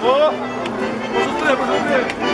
Oh! Bozuldu, bozuldu.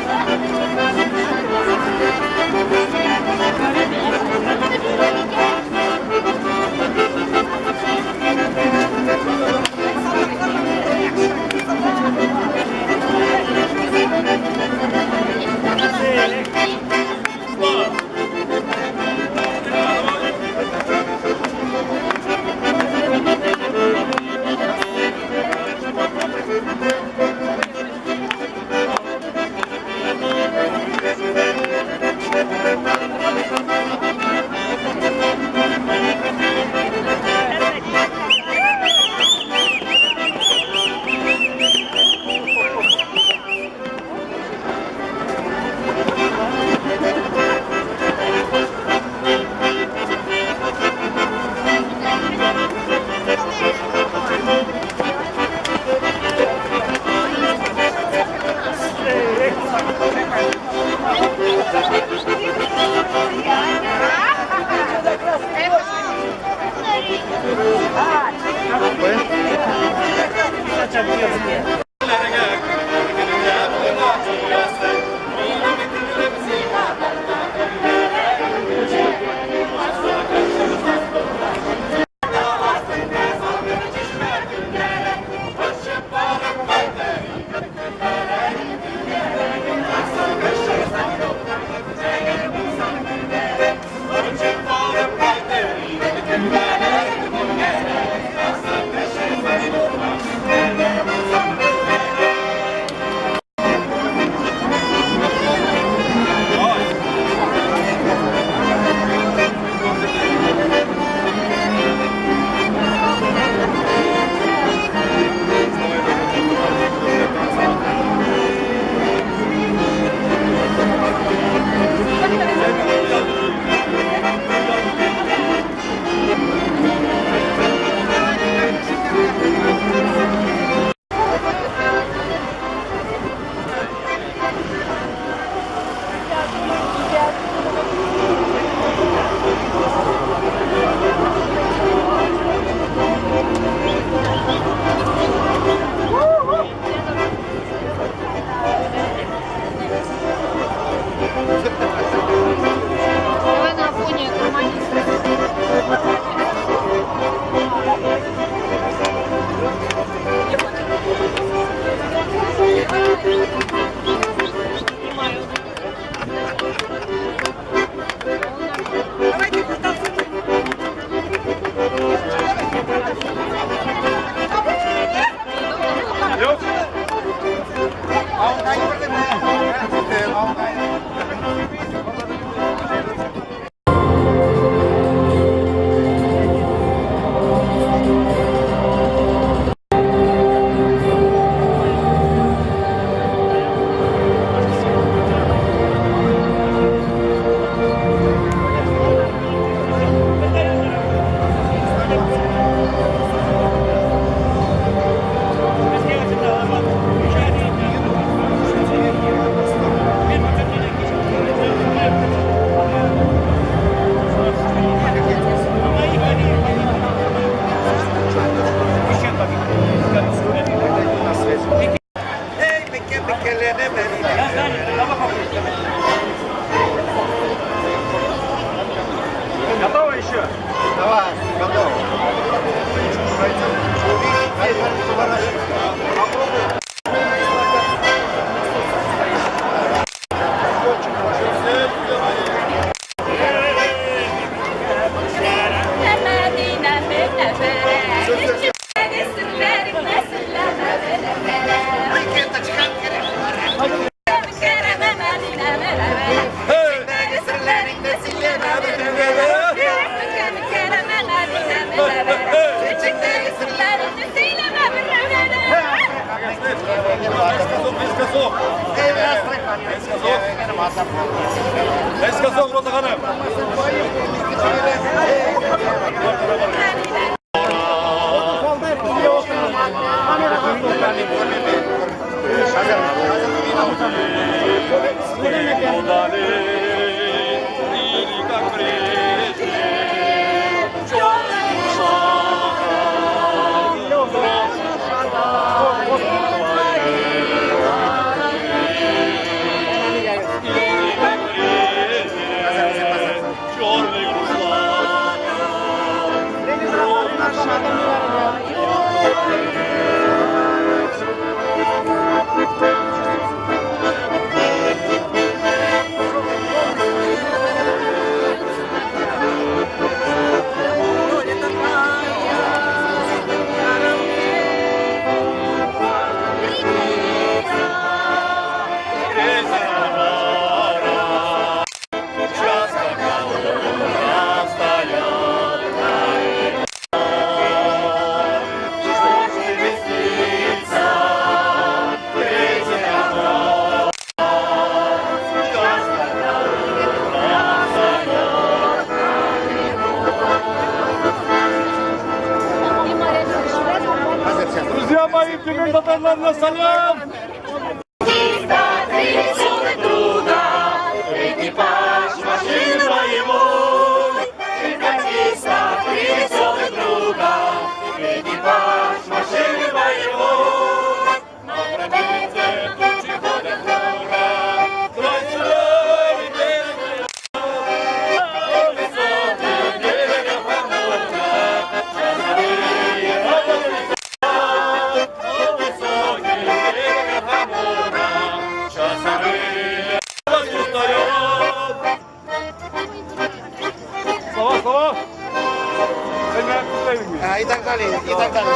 Готово еще? Давай, готово. Eskazok Roza Hanım. Всем моим тюмень татарlarına selam. Экипаж машины боевой, чекатиста, привеселый друга. Экипаж машины боевой, на границе тучи ходят много. Край суровый берег высокий, берега помога. Часовые радуются, высокий берега помога. Часовые Слова, слова. Sen ne yaptın? І так далі, і так далі.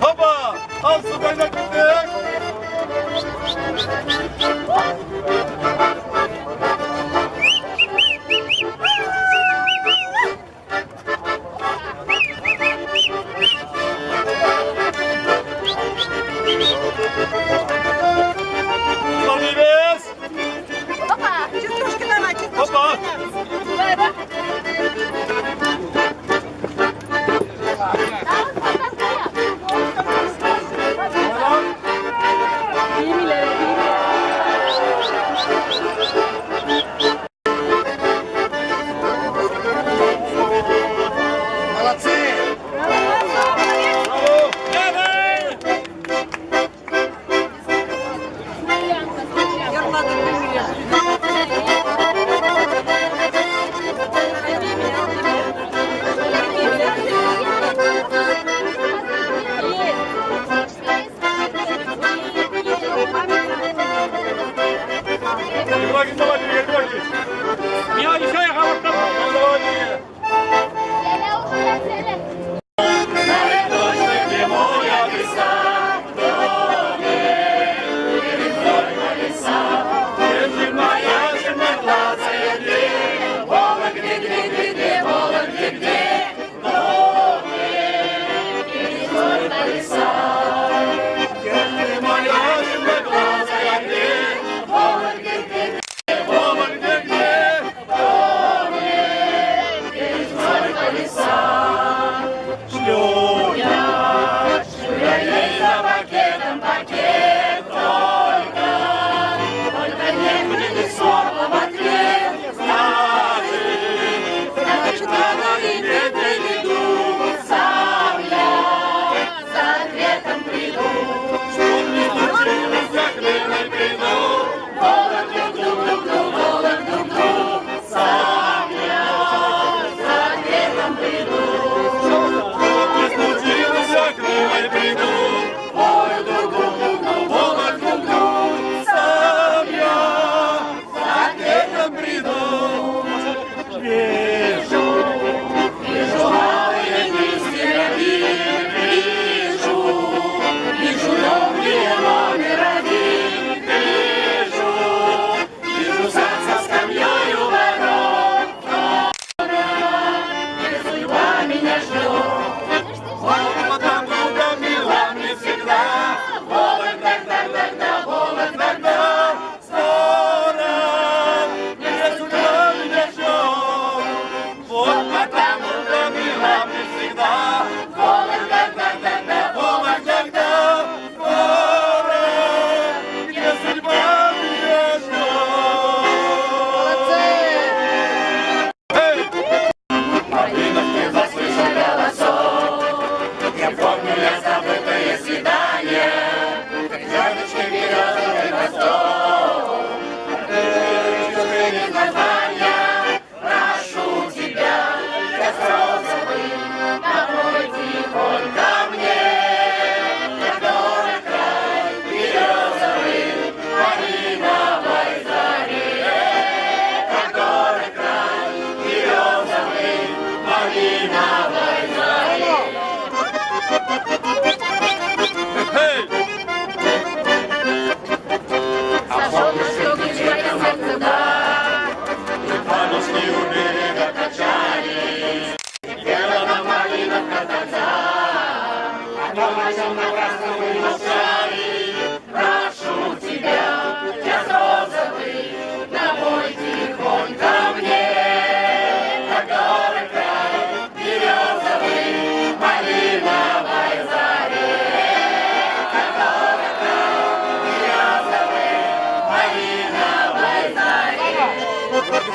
Hopa! Al su kaynak bittik. Zalibes! Опа! Частушки давай, частушки. Hopa! Давай, давай. Молодці! Bravo! Ибрагим, давай, Ибрагим. Я еще я говорю, давай. Моя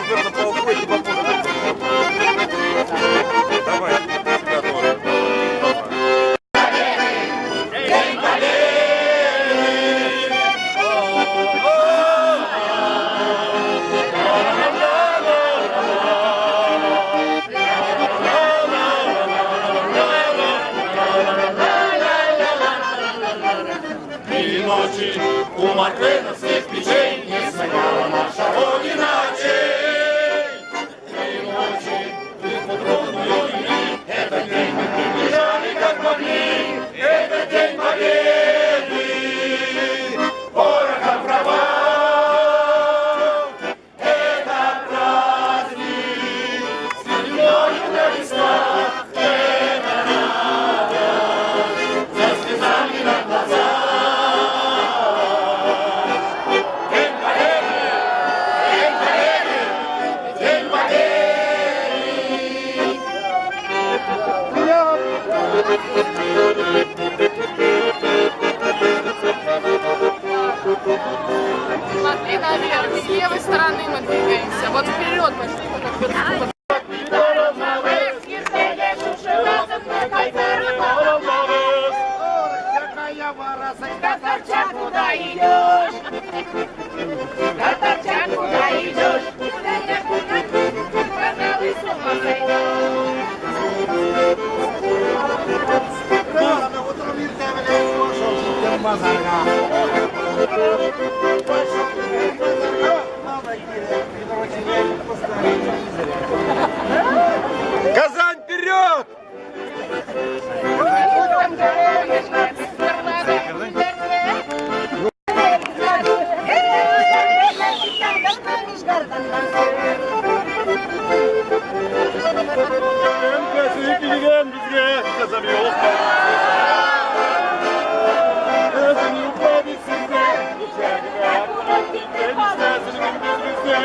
верно, по охоте, по Давай, тебя тоже. И ночи у Мартена свет печей не сменяла наша Родина чей. И ночи и подводную любви, этот день мы приближали как могли, этот день победы, порохом права. Это праздник с весной на листах, это радость за слезами на глазах. Смотри наверх, с левой стороны мы двигаемся. Вот вперед пошли. Татарчак, куда идешь? Татарчак, куда идешь? Пожалуй, с ума сойдешь. Утром иртемелек пошел, життя мазарга. Пошел мазарга, мама кире, відрочення поставить. Казань, вперед! Gelin bizge kazanıyor. Kazanıyor tabii sizde. İçeride yapılan dilden istersiniz bizde.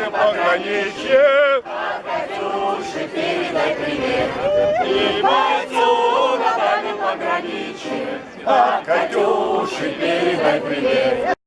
Пограничье, Катюше передай привет. И бойцу на дальнем пограничье, а Катюше передай привет.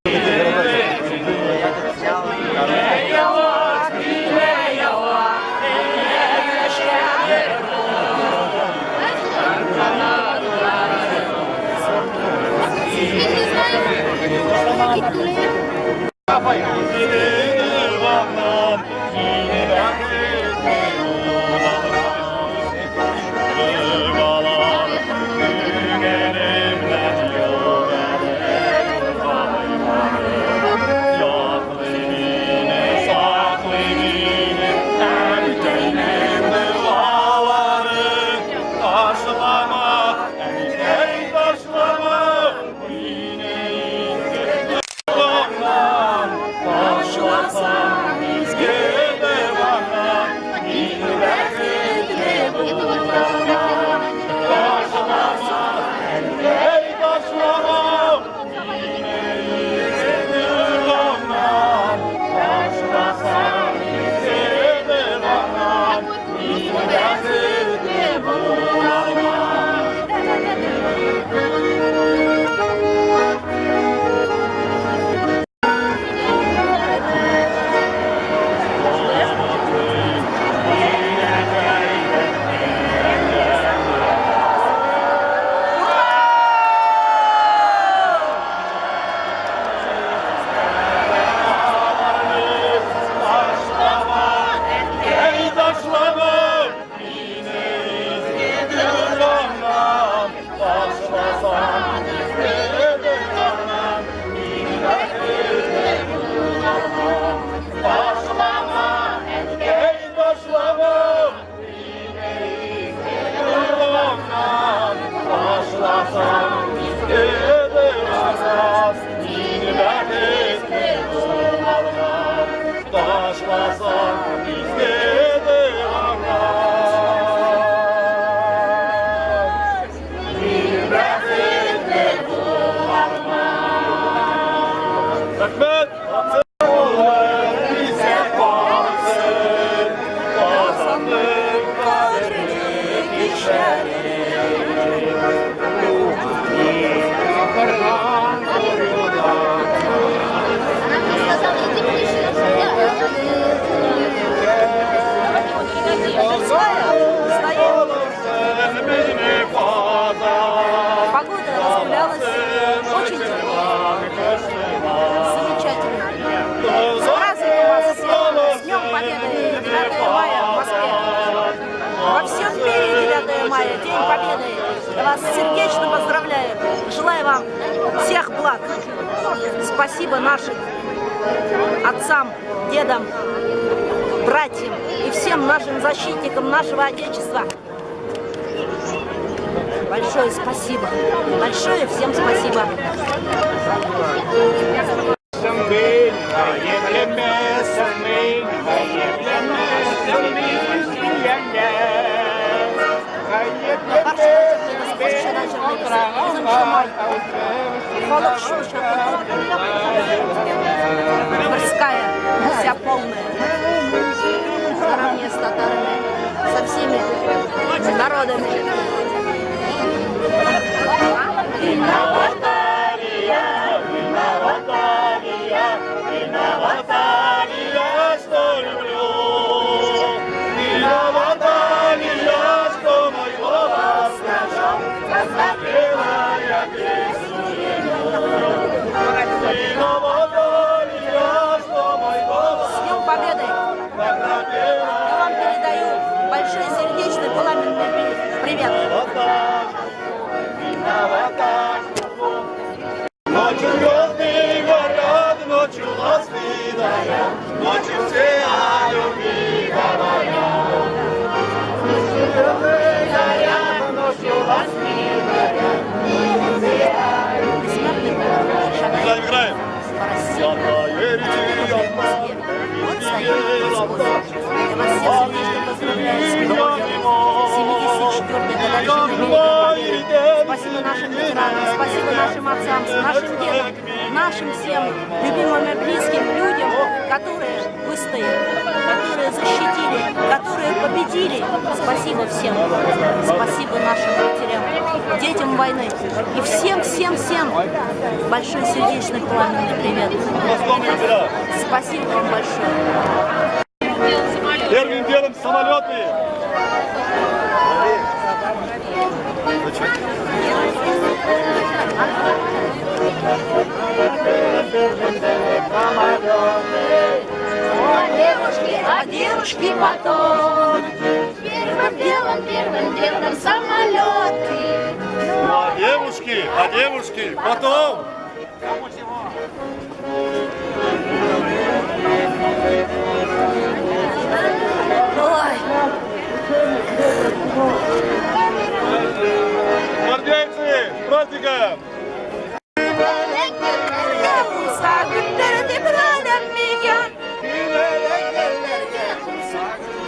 Taşlama, День Победы. Я вас сердечно поздравляю. Желаю вам всех благ. Спасибо нашим отцам, дедам, братьям и всем нашим защитникам нашего Отечества. Большое спасибо. Большое всем спасибо. Морская, вся полная, наравне с татарами, со всеми народами. С Днем Победы! Я вам передаю большой сердечный пламенный привет. Ночью звезды горят, ночью ласки дарят, ночью все о любви говорят. Звезды горят, ночью ласки дарят, ночью все о любви говорят. Играем. Святая река, Вот стоит Господь. Я вас всех сердечно поздравляю с первым 74-й годовщиной Великой Победы. Спасибо нашим ветеранам, спасибо нашим отцам, нашим дедам, нашим всем любимым и близким людям, которые выстояли, которые защитили, которые победили. Спасибо всем. Спасибо нашим матерям, детям войны. И всем большой сердечный пламенный привет. Спасибо вам большое. Первым делом самолеты. А девушки потом. Первым делом самолеты. А девушки потом. Гвардейцы, с праздником!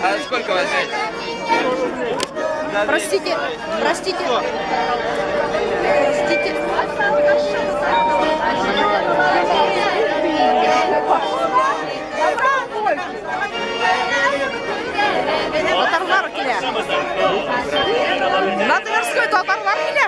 А сколько вас взять? Простите. Татарлар келе. На Тверской татарлар келе.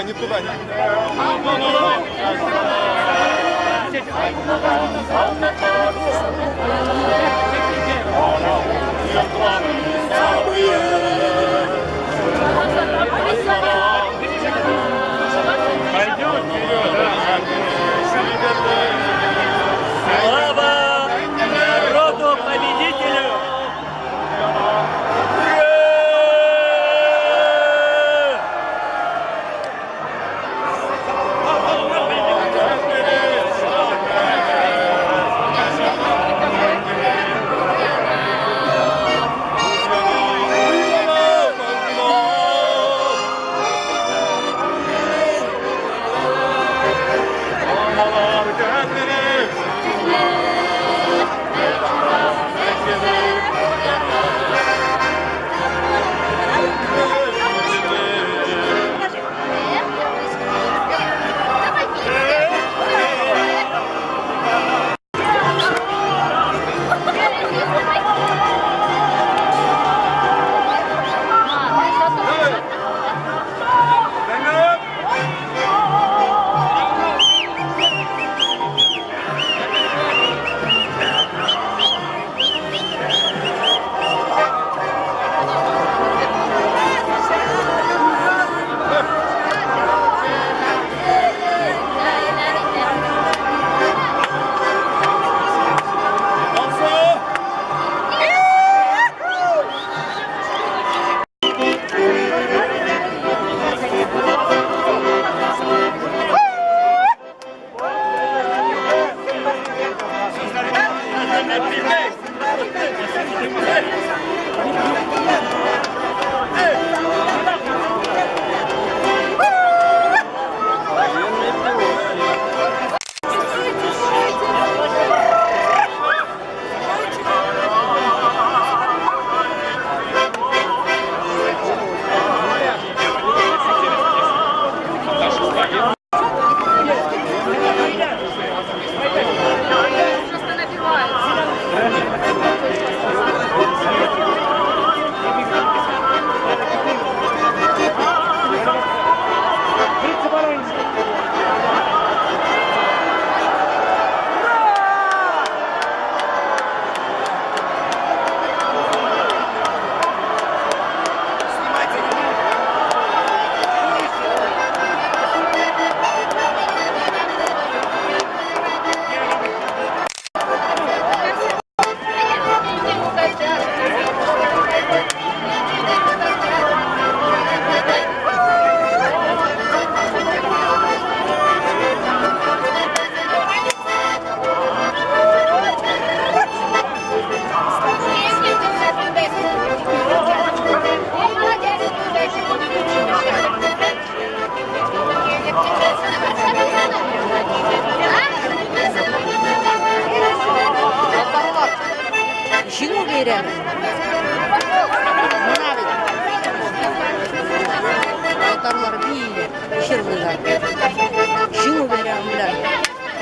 Не туда. Пойдет, вперед, да?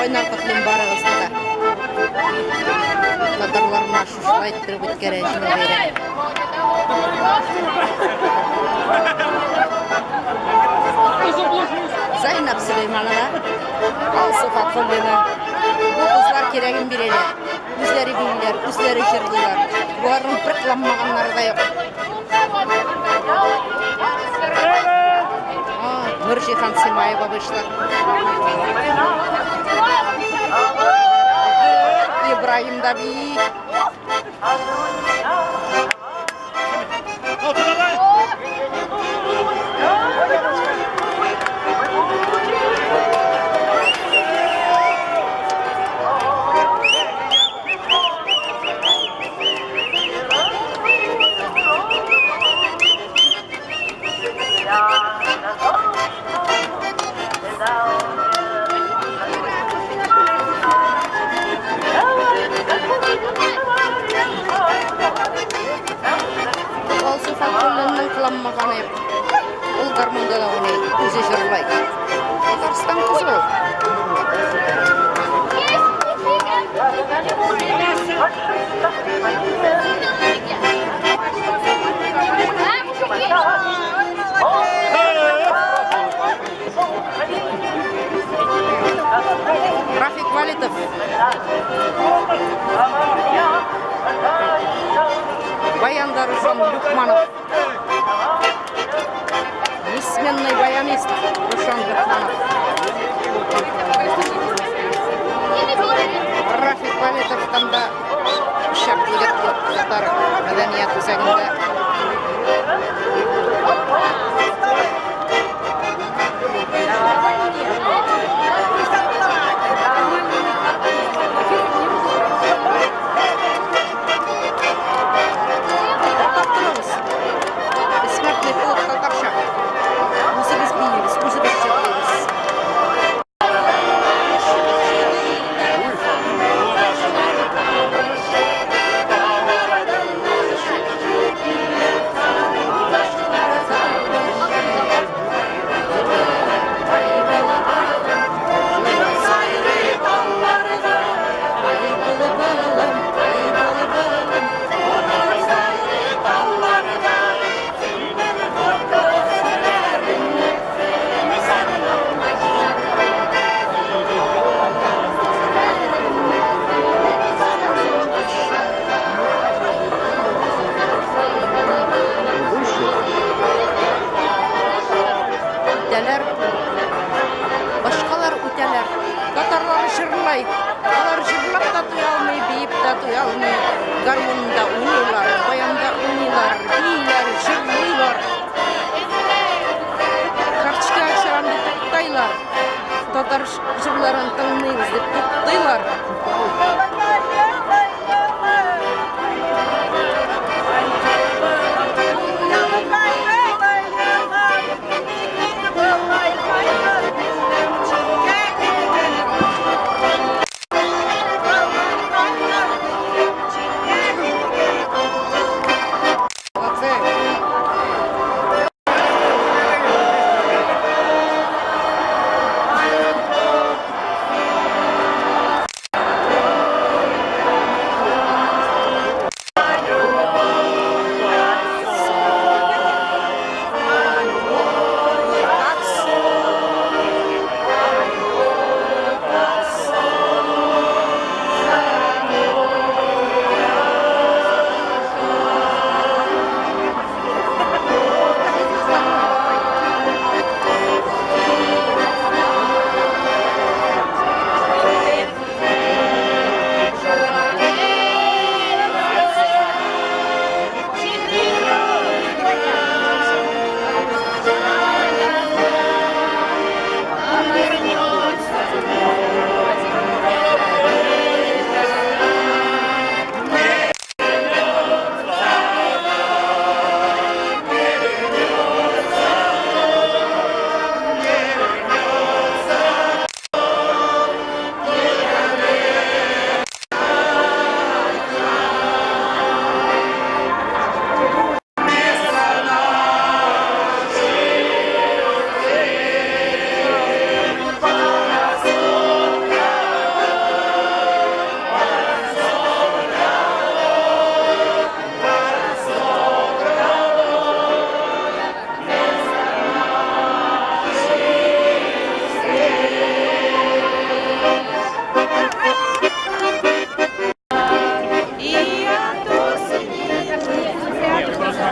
Ойнартық мен барығызды да. Татарларына шушыл айттырып өткері жыны бері. Зайнап Сüleyman'ına, al Sıfat Kollu'na. Bu kızlar keregin bireli. Üzleri bilirler, üzleri jırdılar. Buların pırklanmağanları da yok. Nurcihan Simayeva вышла. İbrahim Dabi. Kılanmağana yap. Ol garmanda da oynayın. Özü jırlay. Tatarstan kızı ol. Rafik Valitov. Баяндар Рушан Люкманов. Бессменный баянист Рушан Люкманов. Рафик Valitов танда шап будет татар мәдәният үзәгендә. Başkalar üteler. Tatarlar şırlay. Onlar şırlap da tuyalmay, beyip da tuyalmay. Garmonda unilar, bayanda unilar, biyler, şırlaylar. Karçıka aşırandı tuttaylar. Tatar şırların tınlıyız deyip tuttaylar.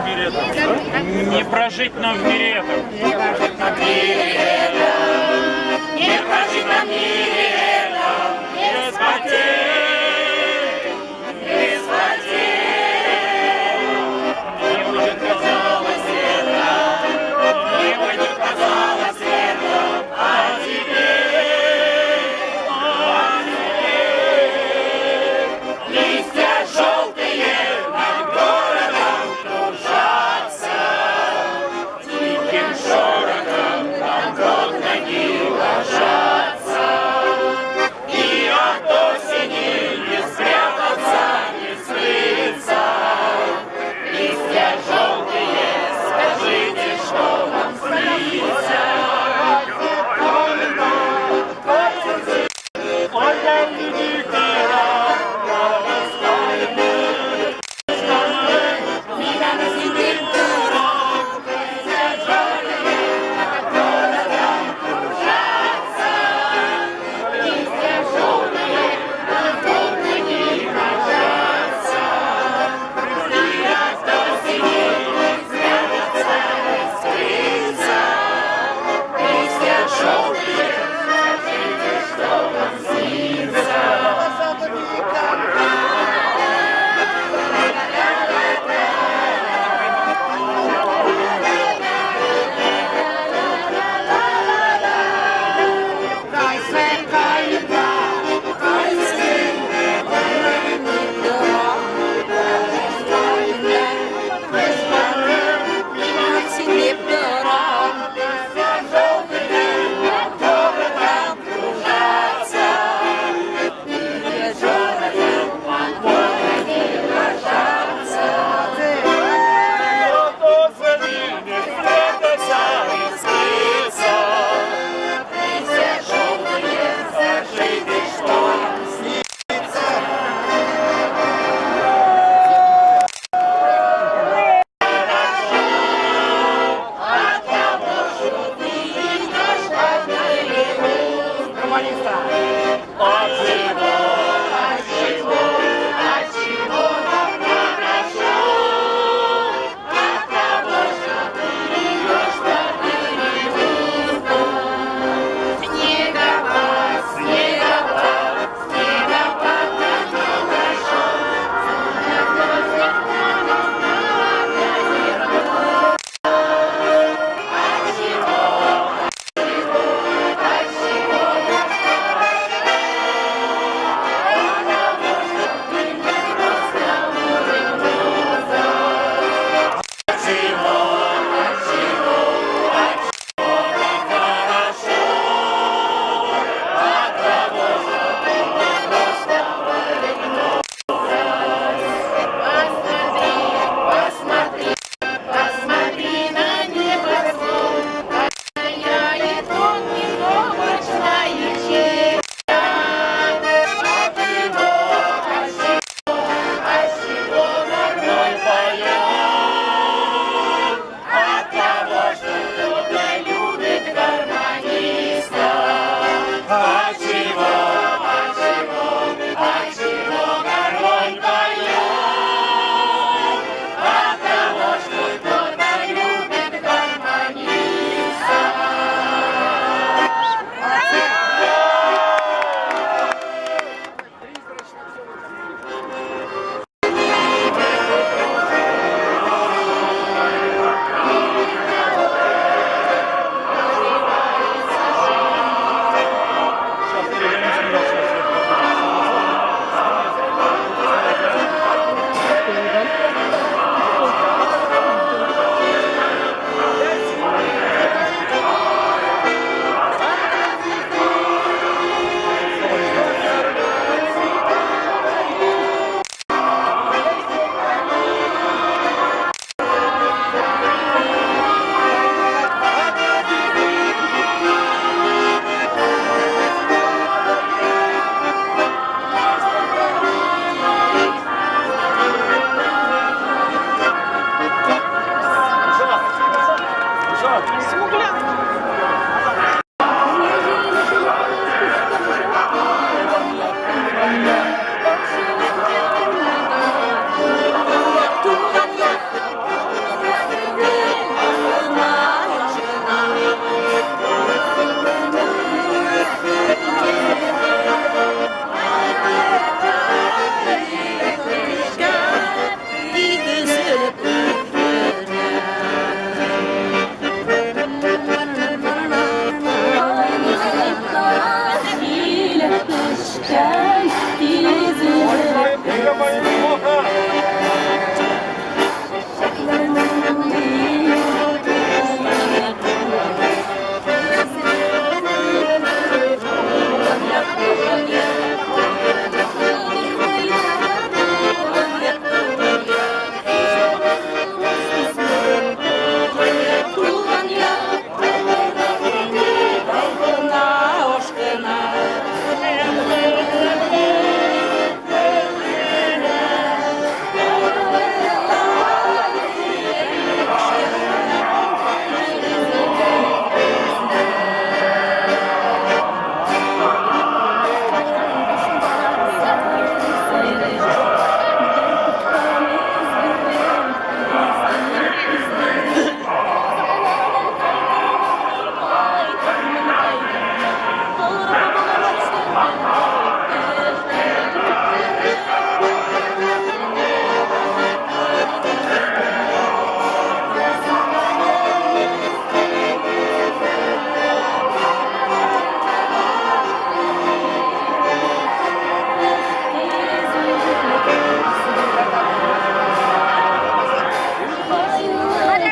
в мире этом. Не прожить нам в мире этом. Не прожить нам в мире этом, без потерь, без потерь. Не будет, казалось, света, не будет, казалось, света, а теперь листья желтые над городом кружатся, тихим шорохом нам под ноги ложатся, и от осени не спрятаться, не скрыться. Листья желтые, скажите, что нам снится?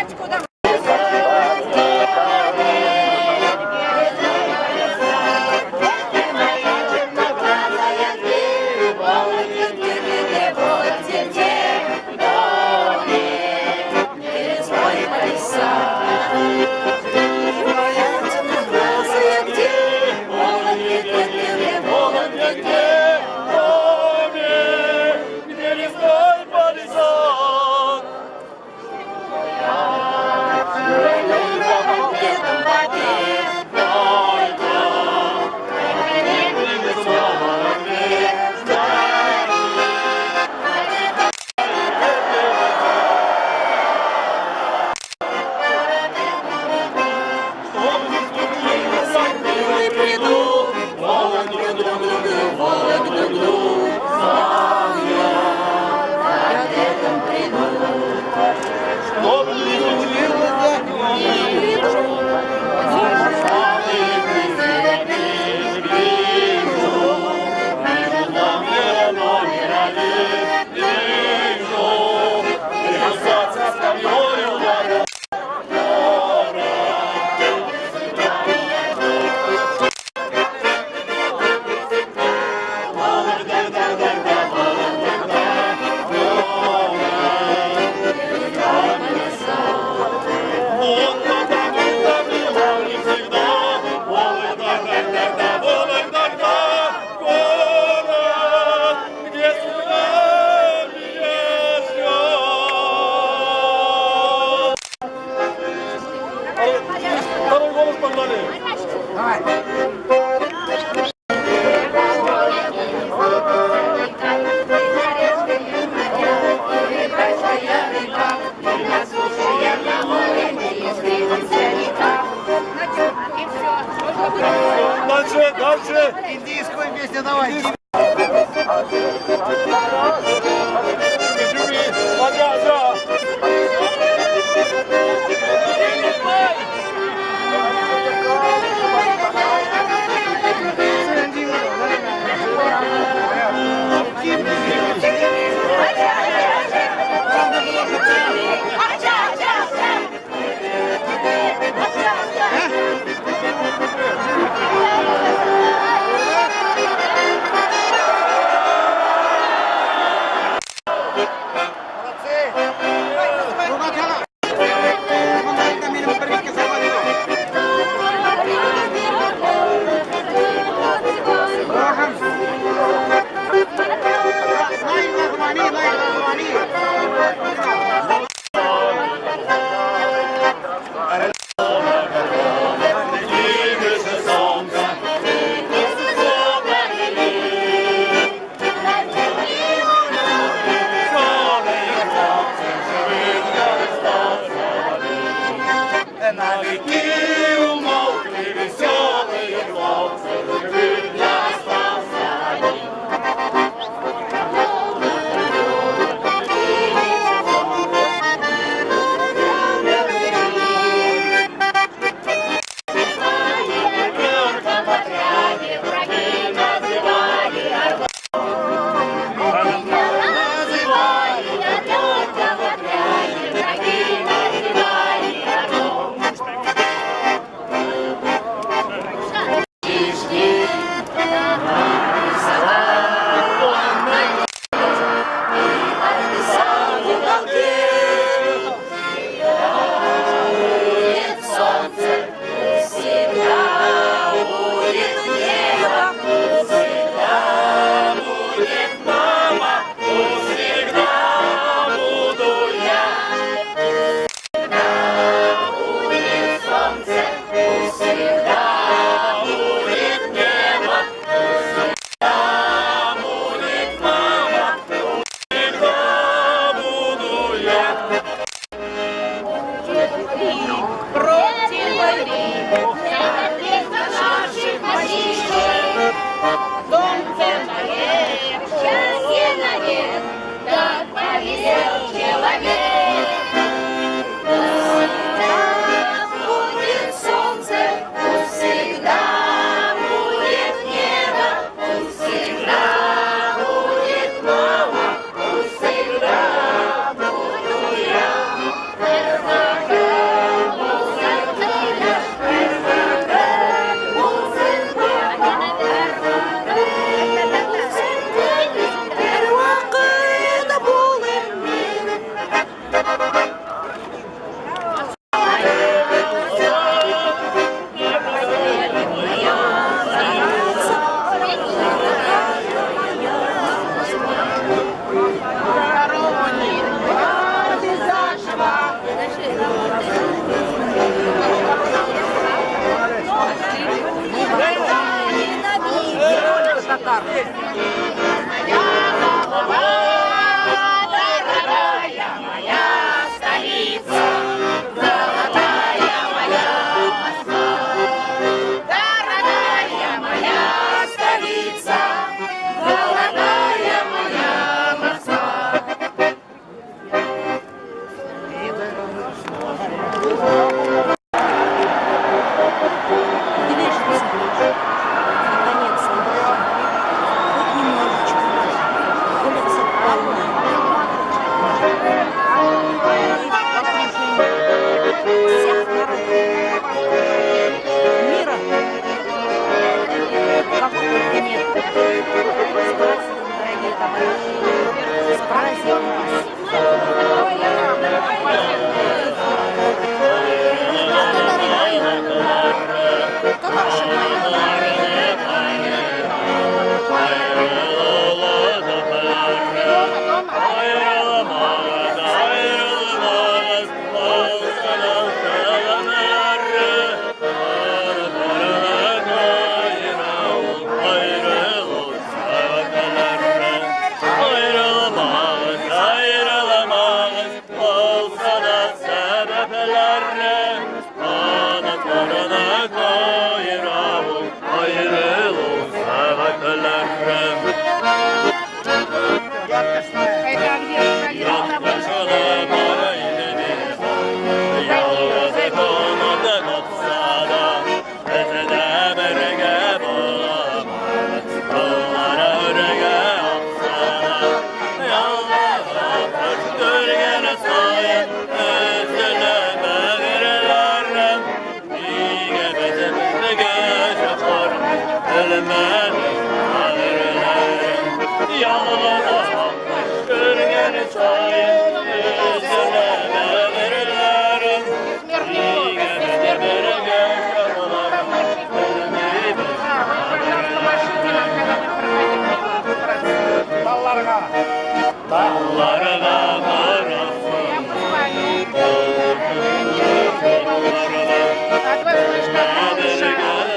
Батьку дам. Где лесной полисад. Второй голос погнали. Дальше, дальше. Индийскую песню давай. Аджа, аджа.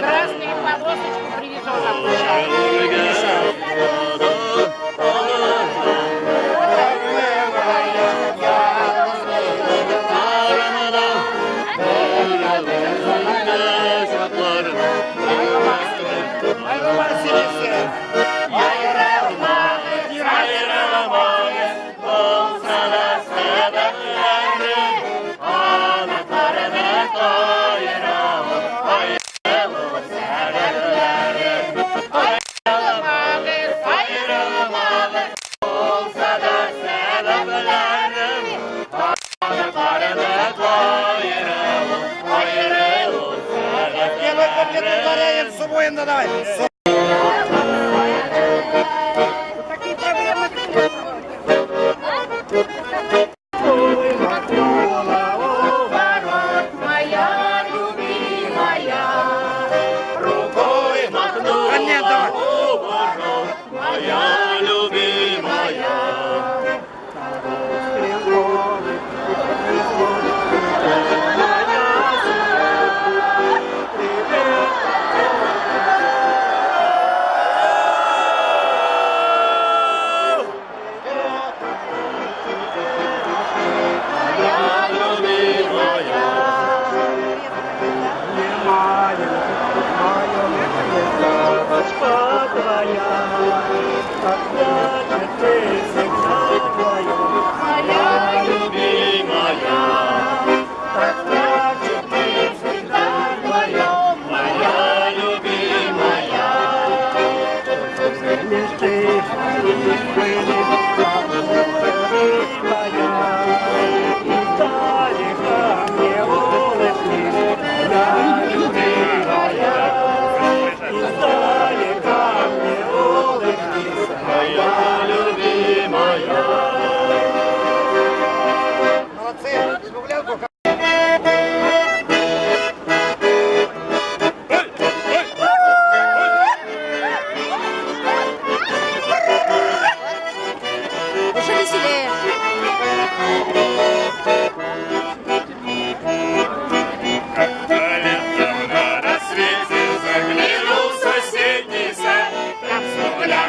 Красные полосочки привезет от С собой давай. Моя любимая, Рукой махнула, Нет, давай. моя любимая. Уже веселее. На рассвете заглянул в соседний сад, там с нуля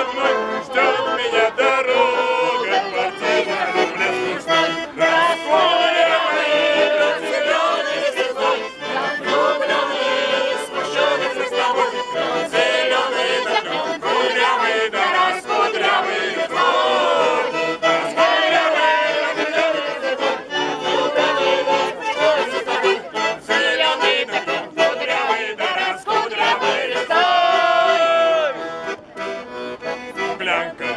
за мной, ждет меня дорога, квартира рубля смешной. Раскуренный, зеленый звездой, влюбленный, смущенный с тобой, зеленый да кудрявый, да раскудрявый твой. Зеленый да кудрявый, да раскудрявый твой. Блянка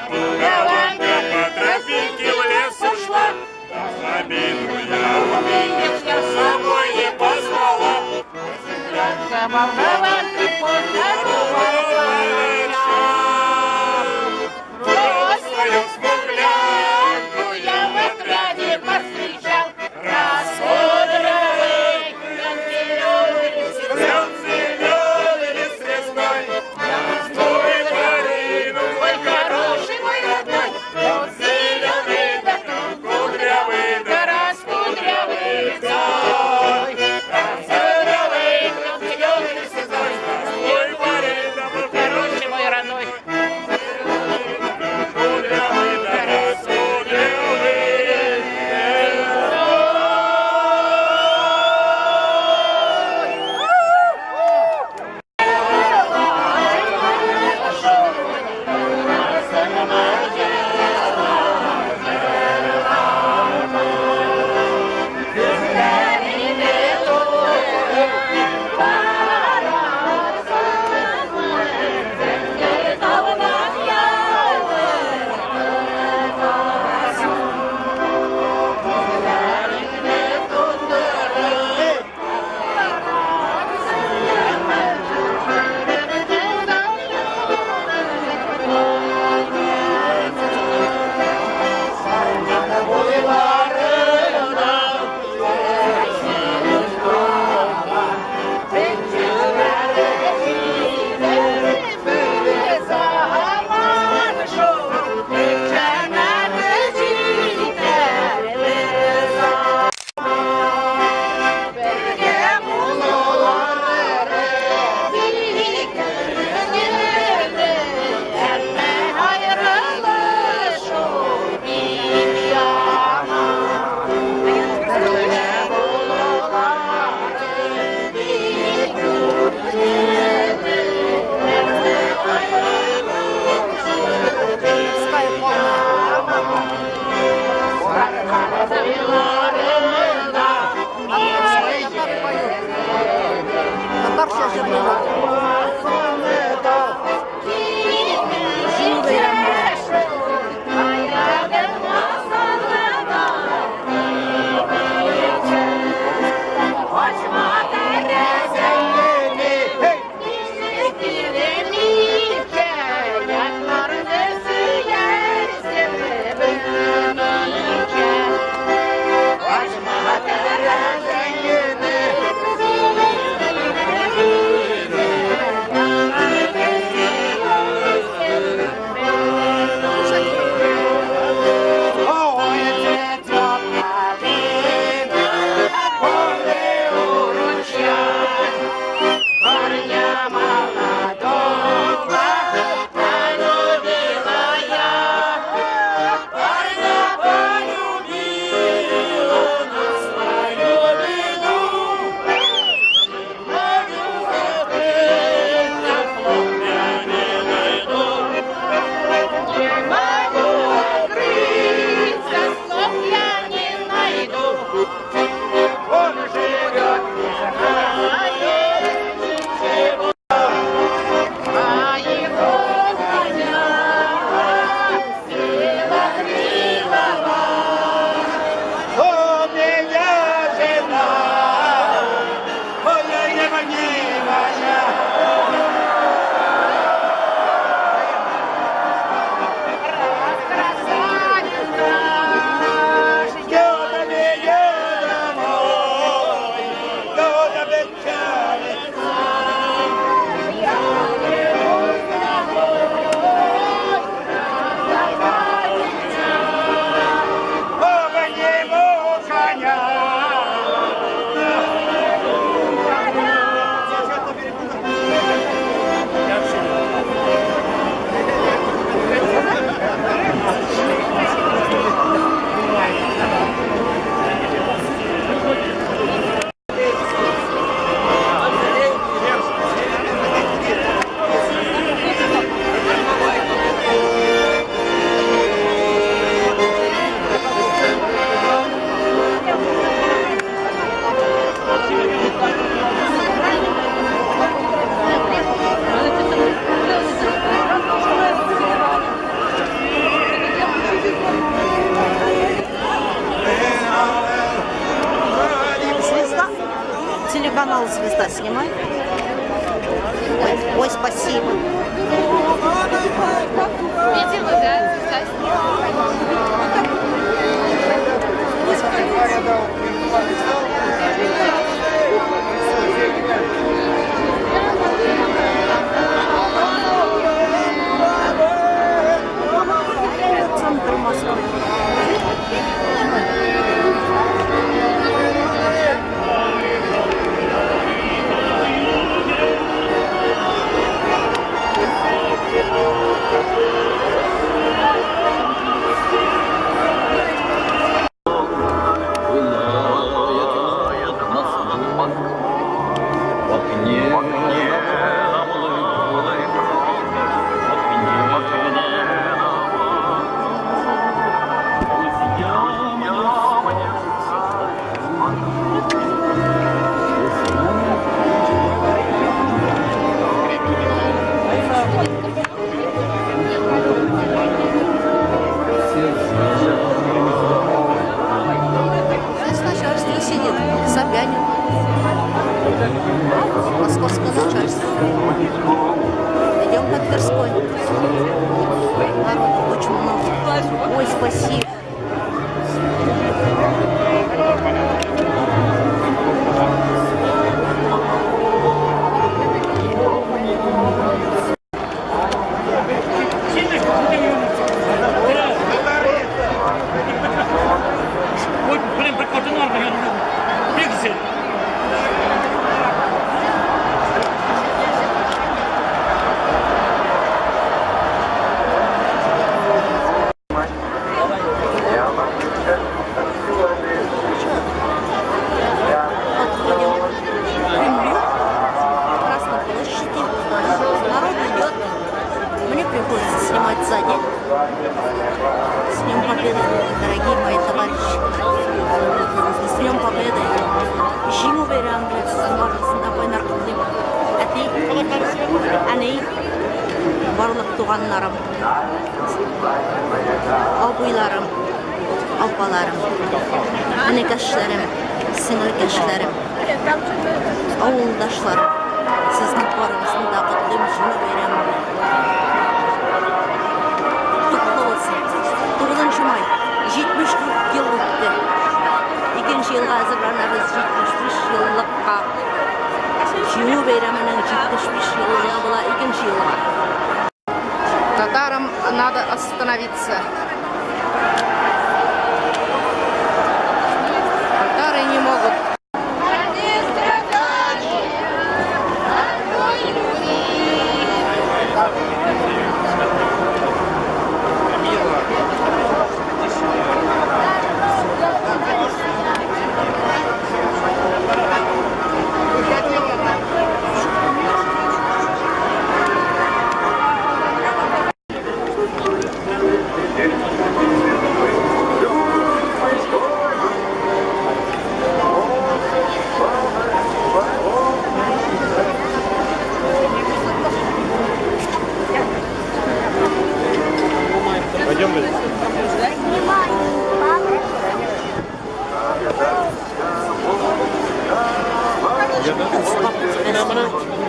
Спасибо. Видимо, да, Центр Москвы. Здесь начальство сидит, Собянин. Московское начальство. Идем по Тверской. Народу очень много. Ой, спасибо. Ой, блин, прикольно, бегите. Подходим к Кремлю, Красной площади. Народ идет. Мне приходится снимать сзади. С Днем Победы, дорогие мои товарищи. С Днем Победы. Жиму берем, возможностьда байнаркылдым. Әни, барлык туганнарым, абыйларым, апаларым, энекәшләрем, сеңелкәшләрем, авылдашларым, сезнең барыгызны да котлыйм, җиңү бәйрәме. Котлы булсын. 9 май, 74 ел үтте. 2нче елга әзерләнәбез 75 еллыкка. Җиңү бәйрәменең 75 елы була 2нче елга. Татарам надо остановиться. Татары не могут. Пойдем, блин.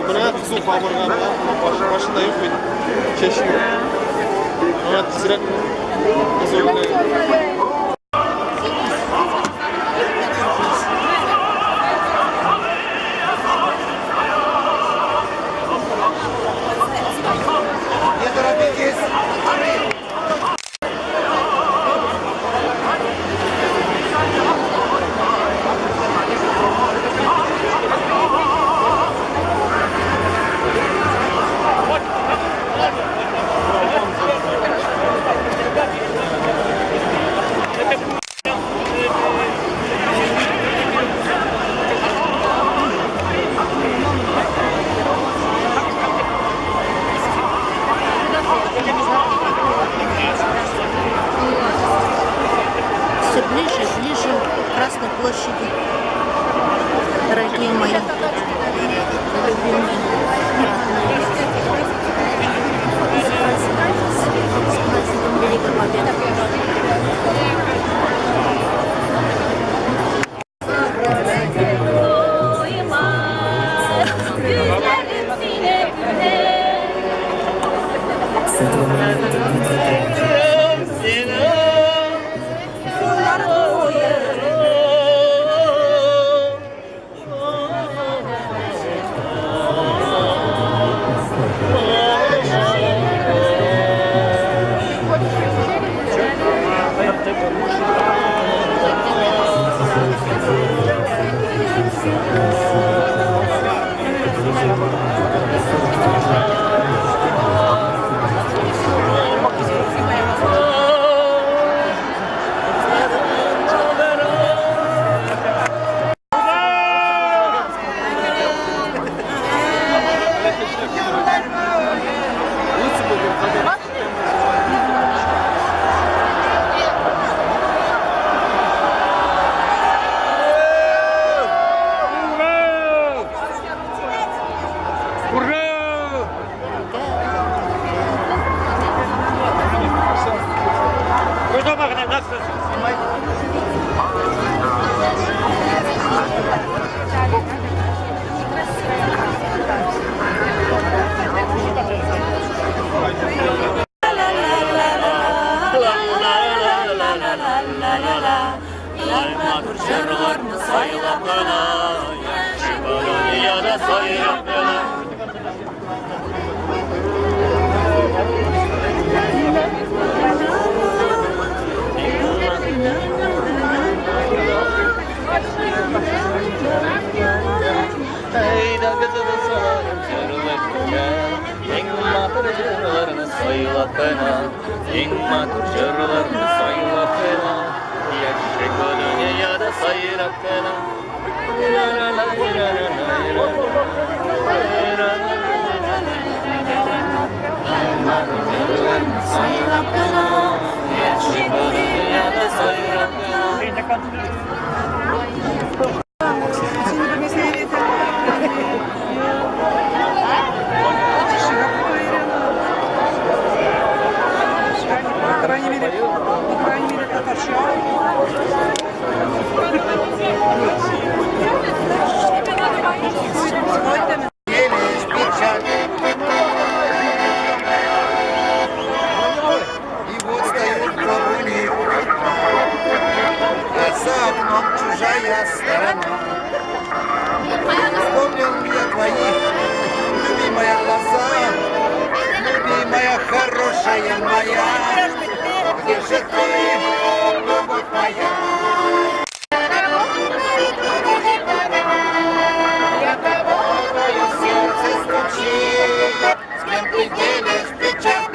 Мына қызу қабырғаны машина yok muydu? Çeşiyor. Ama tizirek қызу. Все ближе и ближе к Красной площади. Дорогие мои, любимые, родные. С праздником Великой Победы. Güzelim sine güzel. Burada bakın nasılsın? Hayda kızını salarım çarılakına En matır çarılarını sayılakına En matır çarılarını sayılakına Yaşık o dünyada sayılakına Yaşık o dünyada sayılakına И вот стоит пробули, а за окном чужая сторона. Вспомнил я твои, любимая глаза, любимая, хорошая моя. Где же ты, любовь моя? Для кого твое сердце стучит, с кем ты делишь печаль?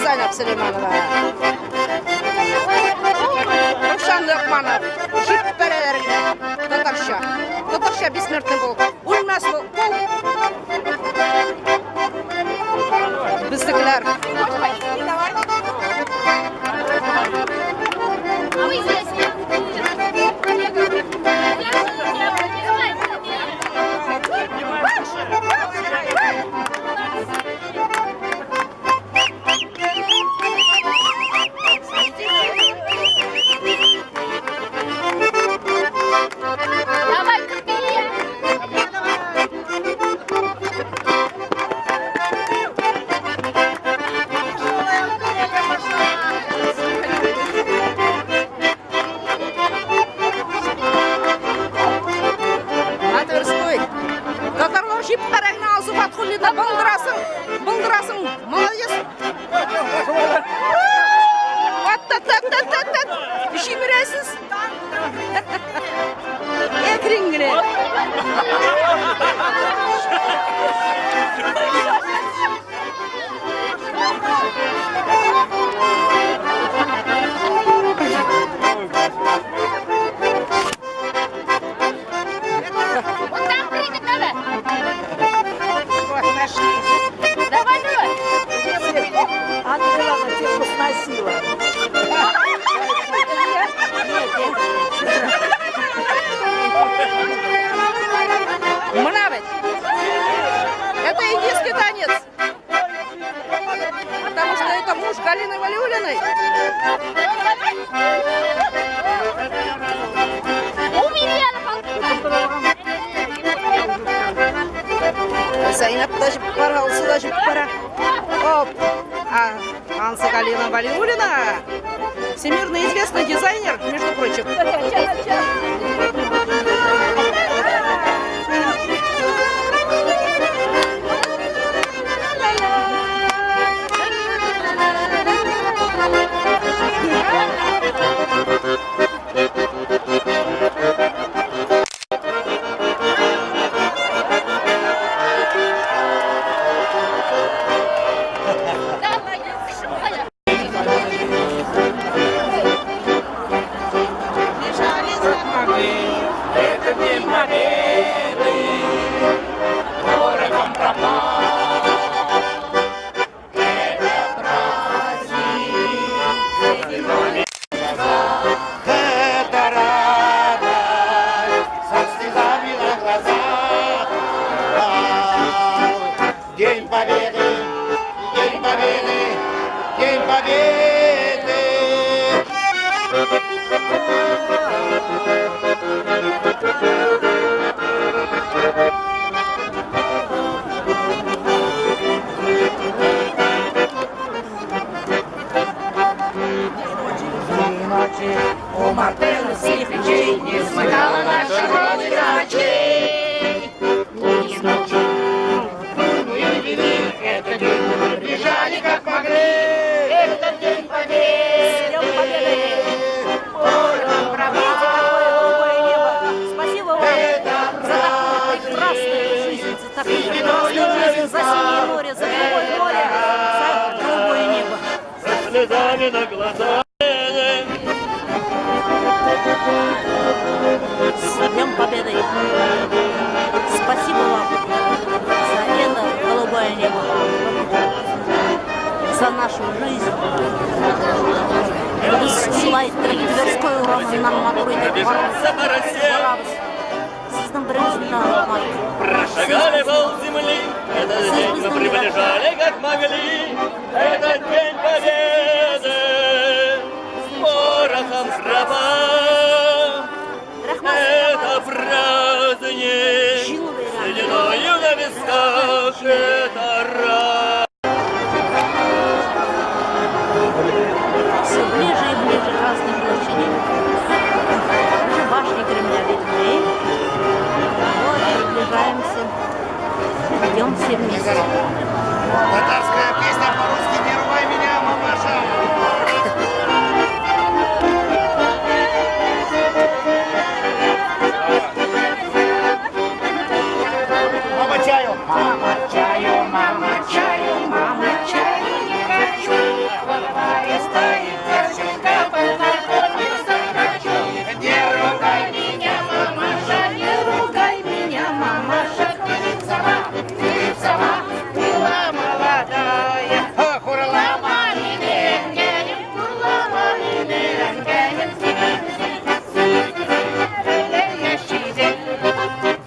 Zeynep Süleymanova. Uşan Lokmanov. Jip berelerinde. Tatarşa. Tatarşa besmертный bu. Ulmaz bu. Bizdekiler. видно, балдырасың, молодец. Ат, шиміресіз. Экрингіре. Вот там прыгать надо. Вот, нашли. Давай, давай. А ты ладно, тебе сносила. Мравить. Это индийский танец. Потому что это муж Галины Валиулиной. Зайнап даже порвался, даже пора. Оп. А Анса Галина Валиулина, всемирно известный дизайнер, между прочим. День Победы, День Победы, День Победы. Ночи у Мартена синих плечей не смыкала наша Родина очей. Ни ночи. Этот день мы бежали как могли. Этот день победы. Порох Видите, какое голубое небо. Спасибо вам за такую прекрасную жизнь, за такую прекрасную жизнь, за синее море, за голубое море, за голубое небо. Со слезами на глазах. С Днем Победы! Спасибо вам за это голубое небо, за нашу жизнь. Слайд Тверской урон нам матурити. Прошагали пол земли, этот день мы приближали как могли. Этот день победы с порохом тропа. Это праздник, сединою на висках, это рай. Все ближе и ближе к Красной площади. Уже башни Кремля видны. Вот, приближаемся. Идем все вместе. Татарская песня по-русски «Не рвай меня, мамаша». Мама чаю. Мама чаю, мама чаю, мама чаю не хочу. Голова стоит девчонка, под наркотиком хочу. Не ругай меня, мамаша, не ругай меня, мамаша. Ты сама была молодая. Хурала.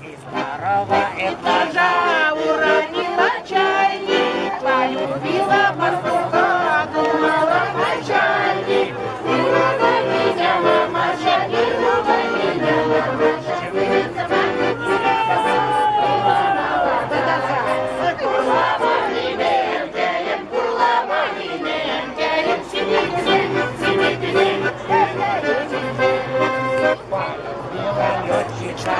Из второго этажа уронила чайник, полюбила пастуха, думала начальник. Не ругай меня, мамаша, не ругай меня, мамаша. Ты сама была молодая. Полюбила летчика,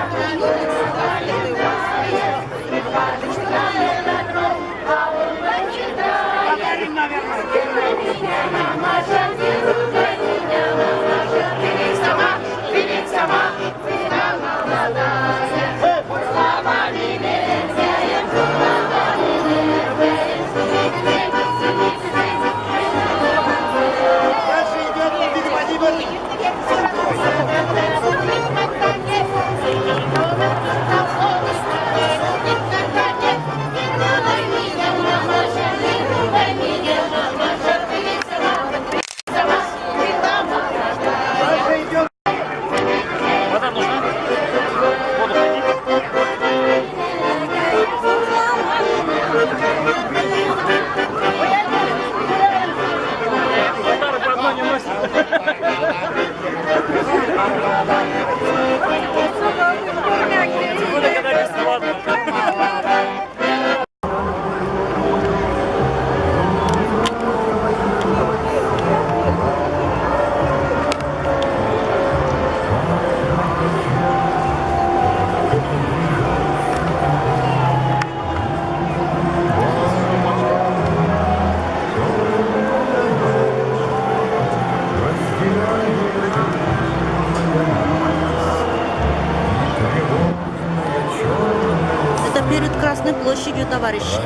перед Красной площадью, товарищи.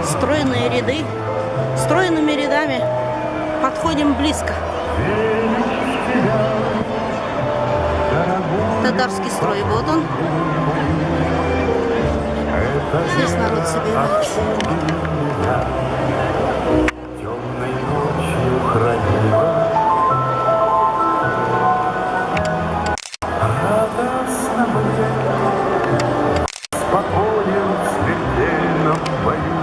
Стройные ряды. Стройными рядами подходим близко. Татарский строй, вот он. Здесь народ собирается. Темной ночью хранила, радостно мне, спокоен в смертельном бою,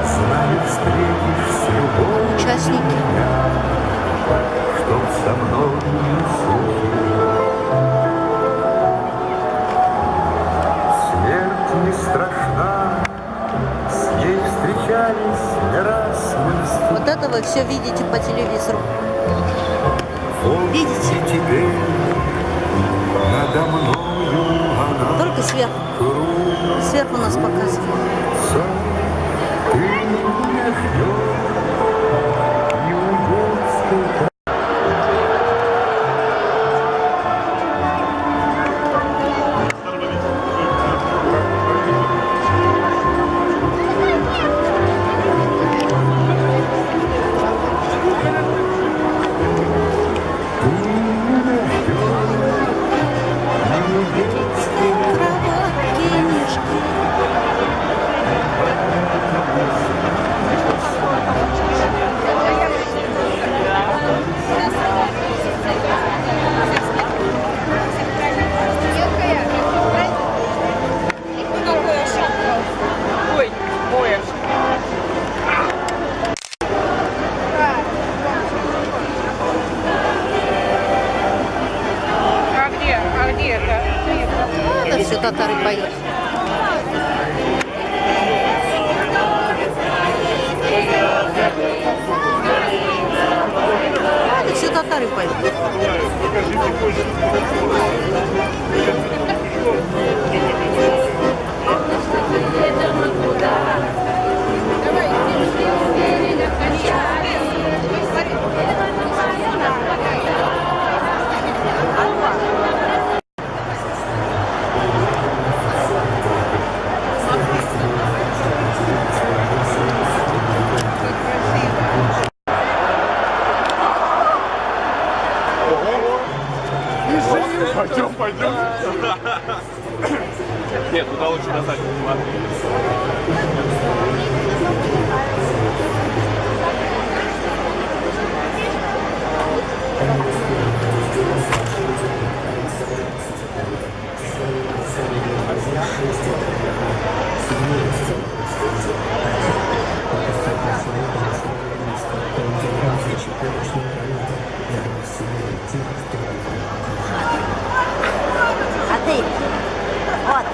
знаю, встретишь с любовью Участники. чтоб со мной не служил. Смерть не страшна, с ней встречались не раз мы на Вот это вы все видите по телевизору. Видите? И теперь надо мною она Только сверху. Сверху нас показывают. кружится. Ты меня ждешь, иудейской Это все татары поют. Это все татары поют. Пойдем, пойдем. Нет, туда лучше назад. А ты? Вот.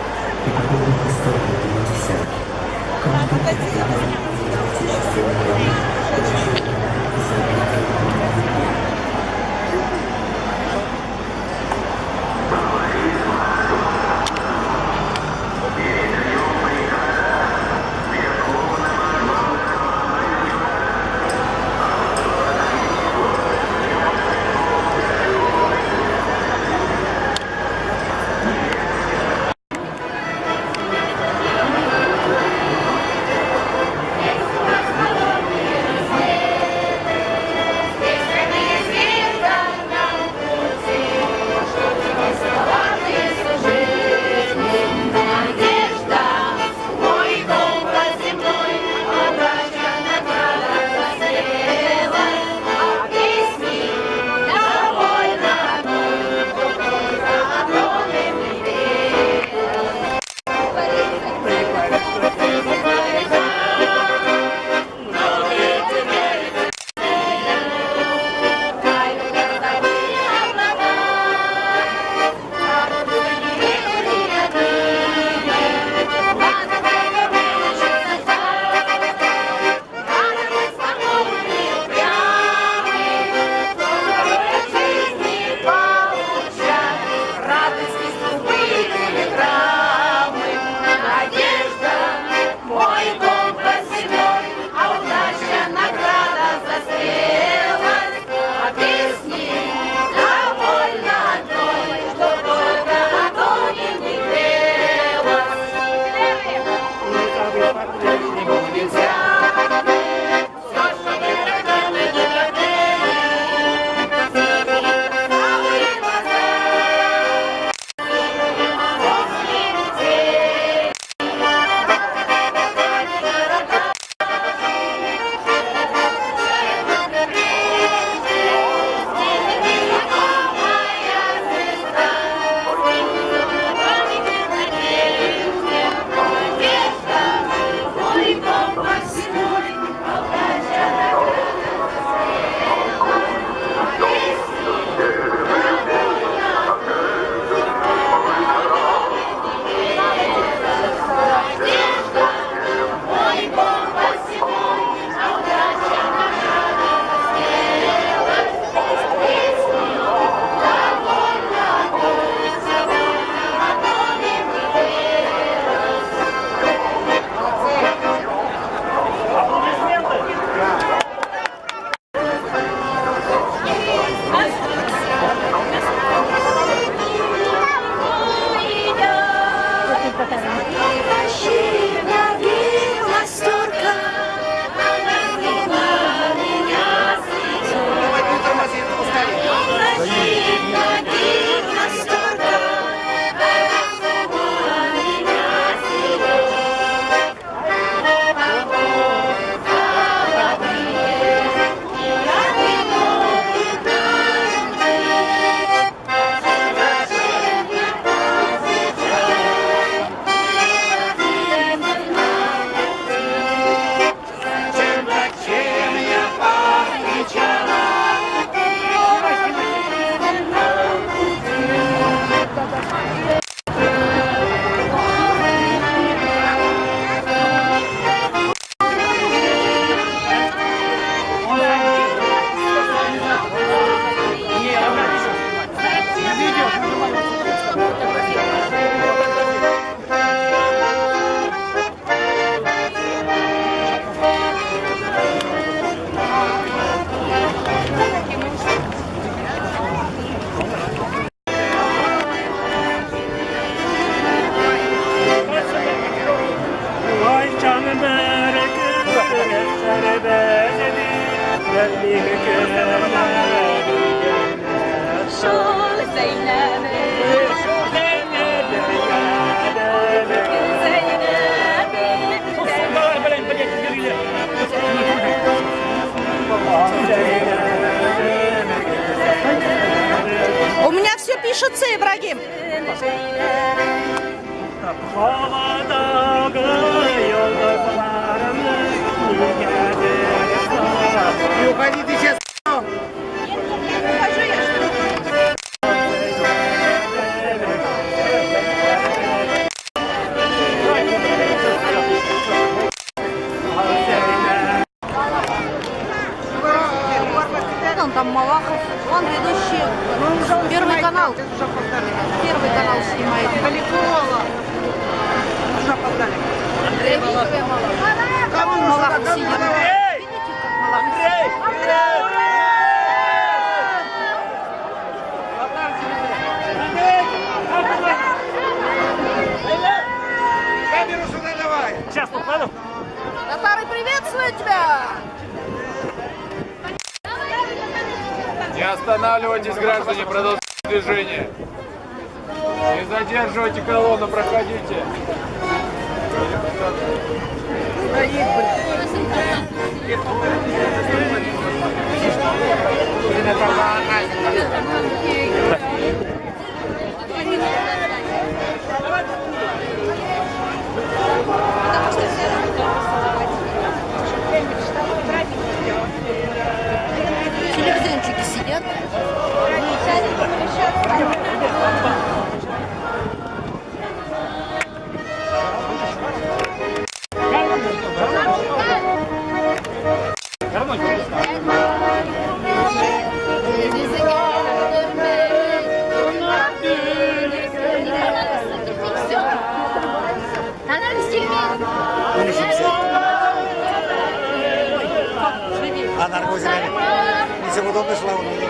У меня все пишется, Ибрагим. Не уходи ты сейчас. Он там Малахов, он ведущий. Первый канал. Первый канал снимает. Андрей Малахов. Малахов сидит. Видите, как Малахов? Камеру сюда давай. Сейчас, ну, понял? Татары приветствуют тебя! Не останавливайтесь, граждане, продолжайте движение. Не задерживайте колонну, проходите. Телевизионщики сидят. А наркозами. Если удобно шла у меня.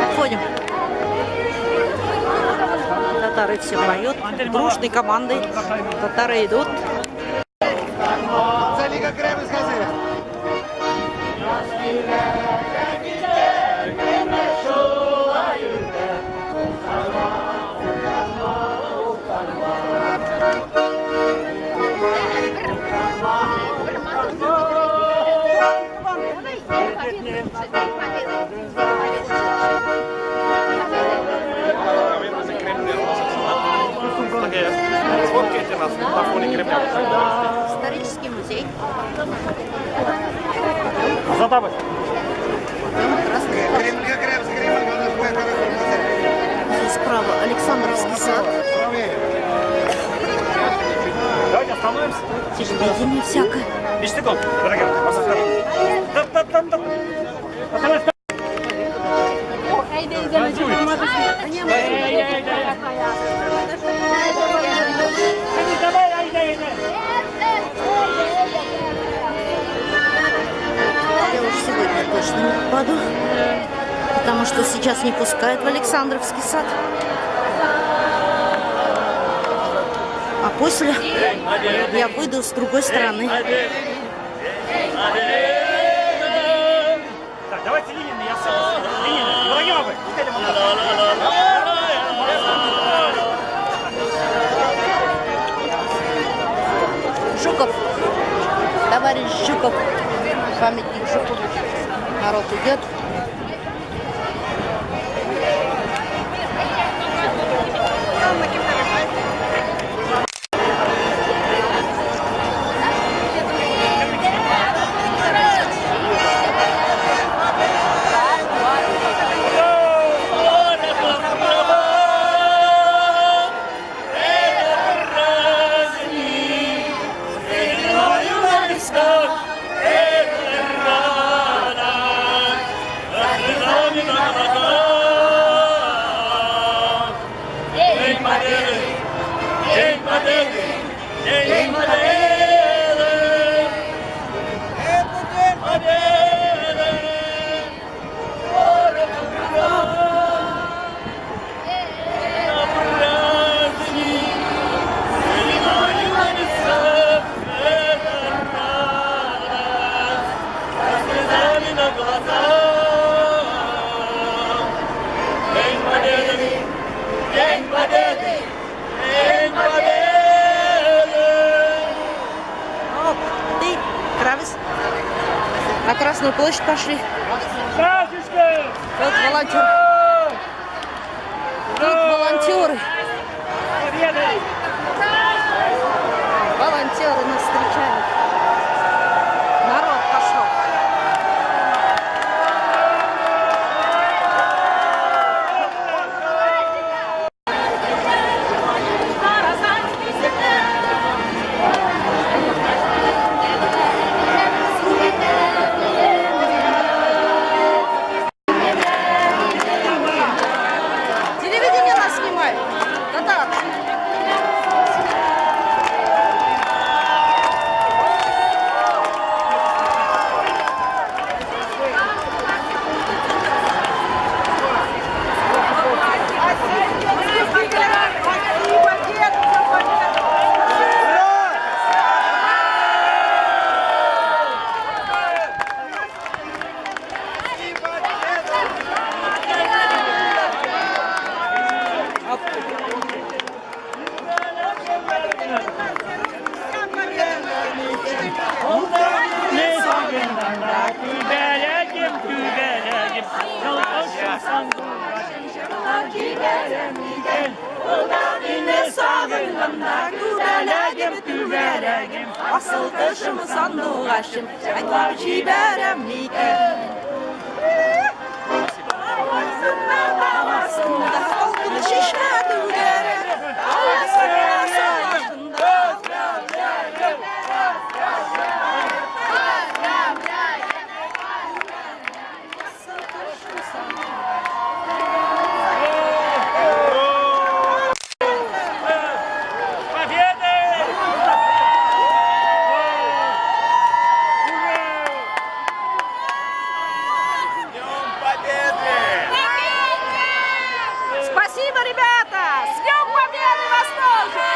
Отходим. Татары все поют. Дружной командой. Татары идут. Залига Кремль, скажи. Сфоткайте нас на фоне Кремля. Исторический музей. Задавай. Здесь справа Александровский сад. Давайте остановимся. Телевидение всякое. 10 секунд, дорогие. Я уж сегодня точно не попаду, потому что сейчас не пускают в Александровский сад. А после я выйду с другой стороны. Так, давайте Ленина, я сам. Ленина, Ибрагимовы, идите вон Жуков, товарищ Жуков, памятник Жуков. Народ идет. площадь пошли. Сашечка! Вот волонтер. Тут волонтеры. Волонтеры нас встречают. Народ пошел. Телевидение нас снимает. Да-да. Asıl taşımı sandığı açtım, aylar çiğberem niken. Havasında halkını şişmedi üdere, havasında savaşında. Спасибо, ребята! С Днем Победы вас тоже!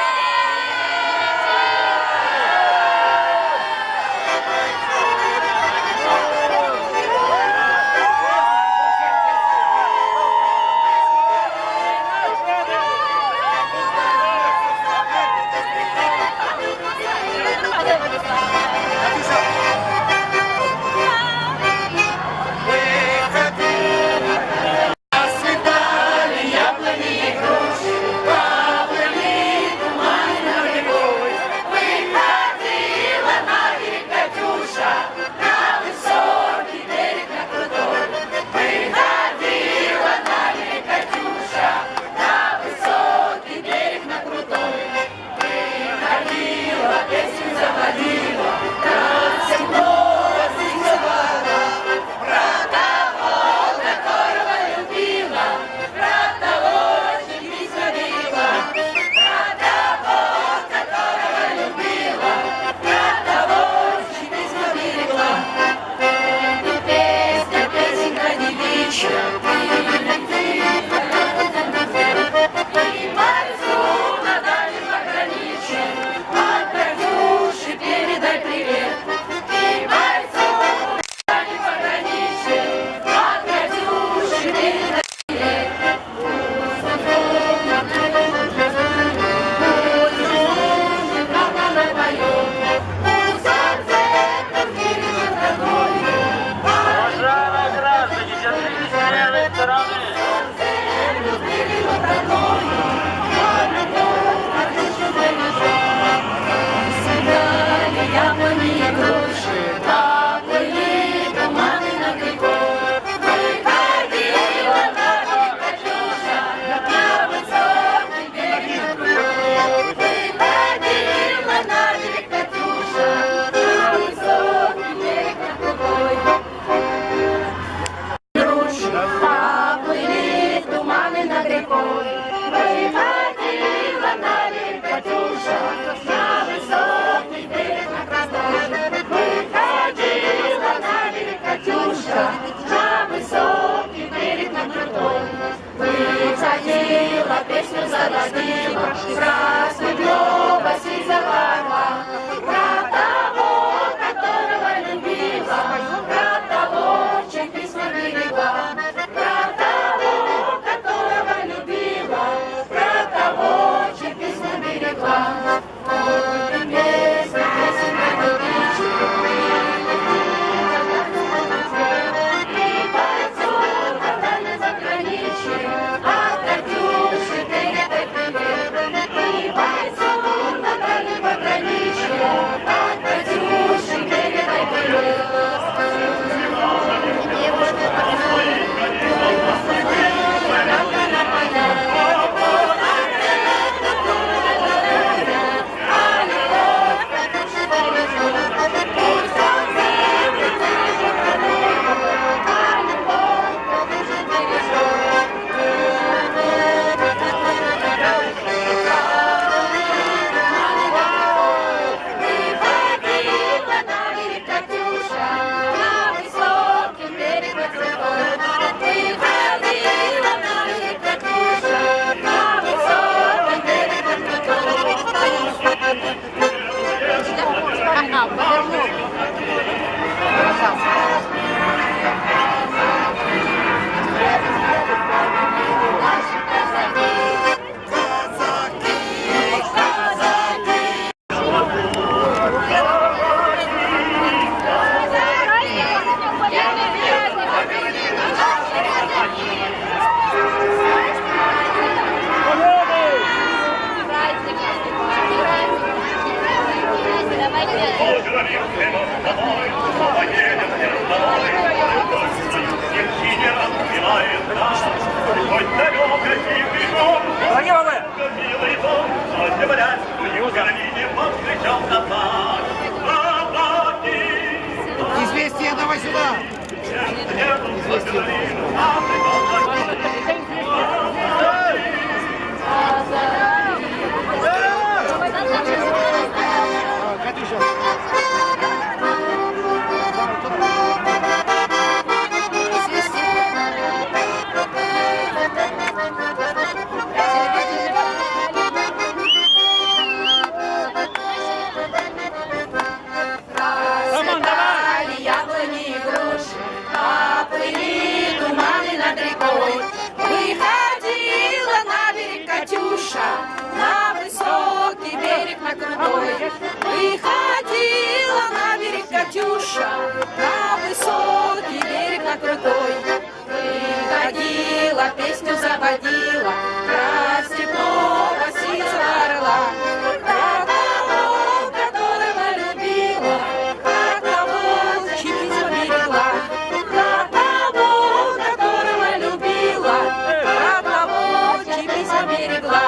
Расцветали яблони и груши, поплыли туманы над рекой. Выходила на берег Катюша, на высокий берег, на крутой. Выходила на берег Катюша, на высокий берег, на крутой. Выходила, песню заводила, про степного сизого орла. Про того, которого любила, про того, чьи письма берегла. Про того, которого любила, про того, чьи письма берегла.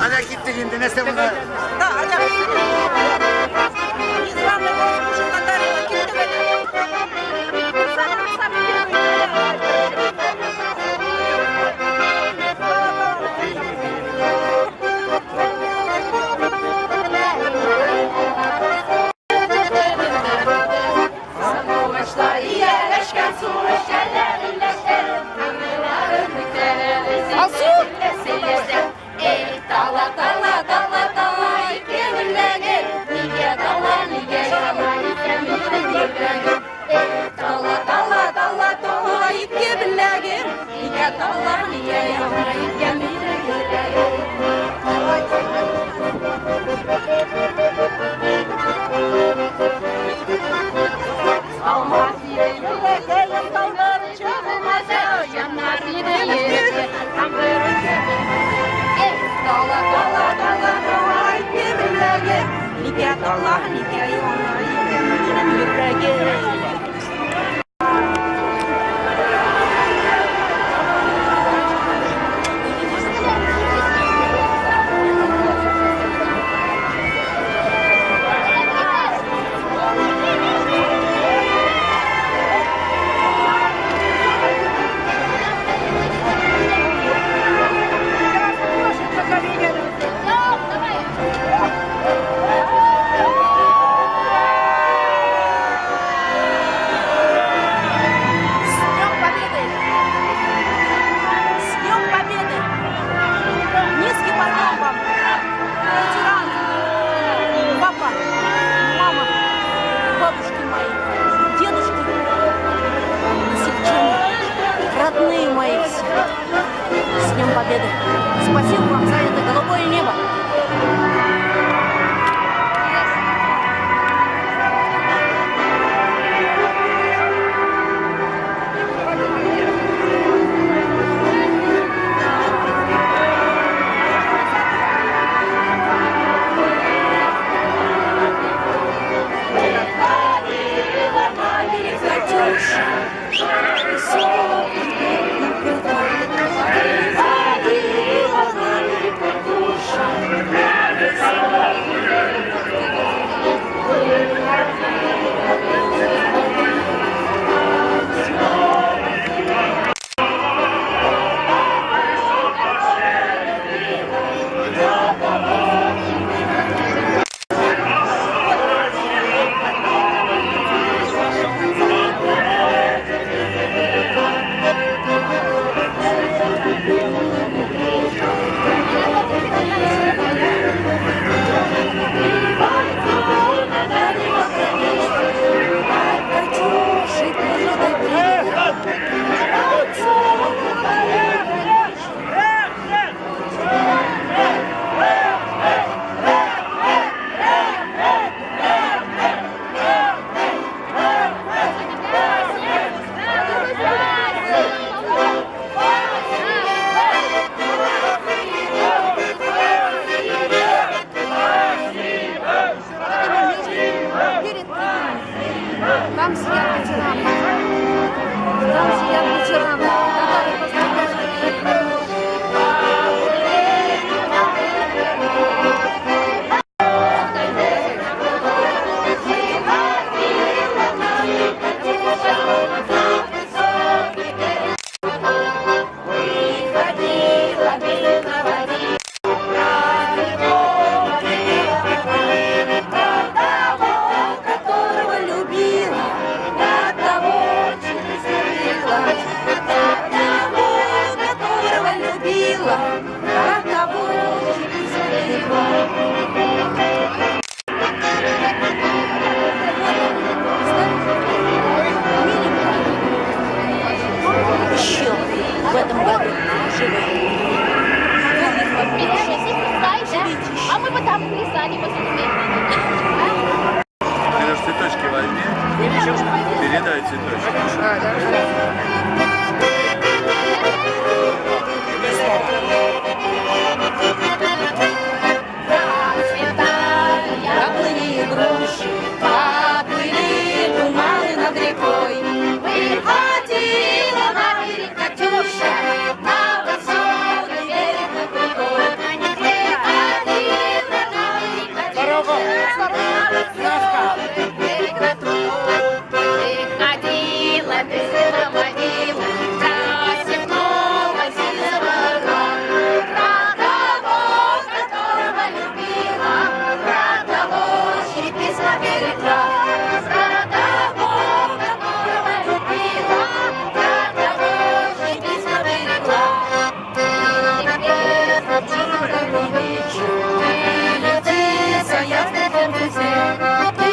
Ana gitti şimdi ne bunlar? Да, Аня. Не славно Богу, Татарина, киты Победы. Спасибо вам за это голубое небо. Катюша, Приходила, ты наводила, красив нового сизого про того, которого любила, про того, чьи письма берегла, про того, которого любила, про того, чьи письма берегла. Теперь черный вечер, ты лети за ясных фэнтези, ты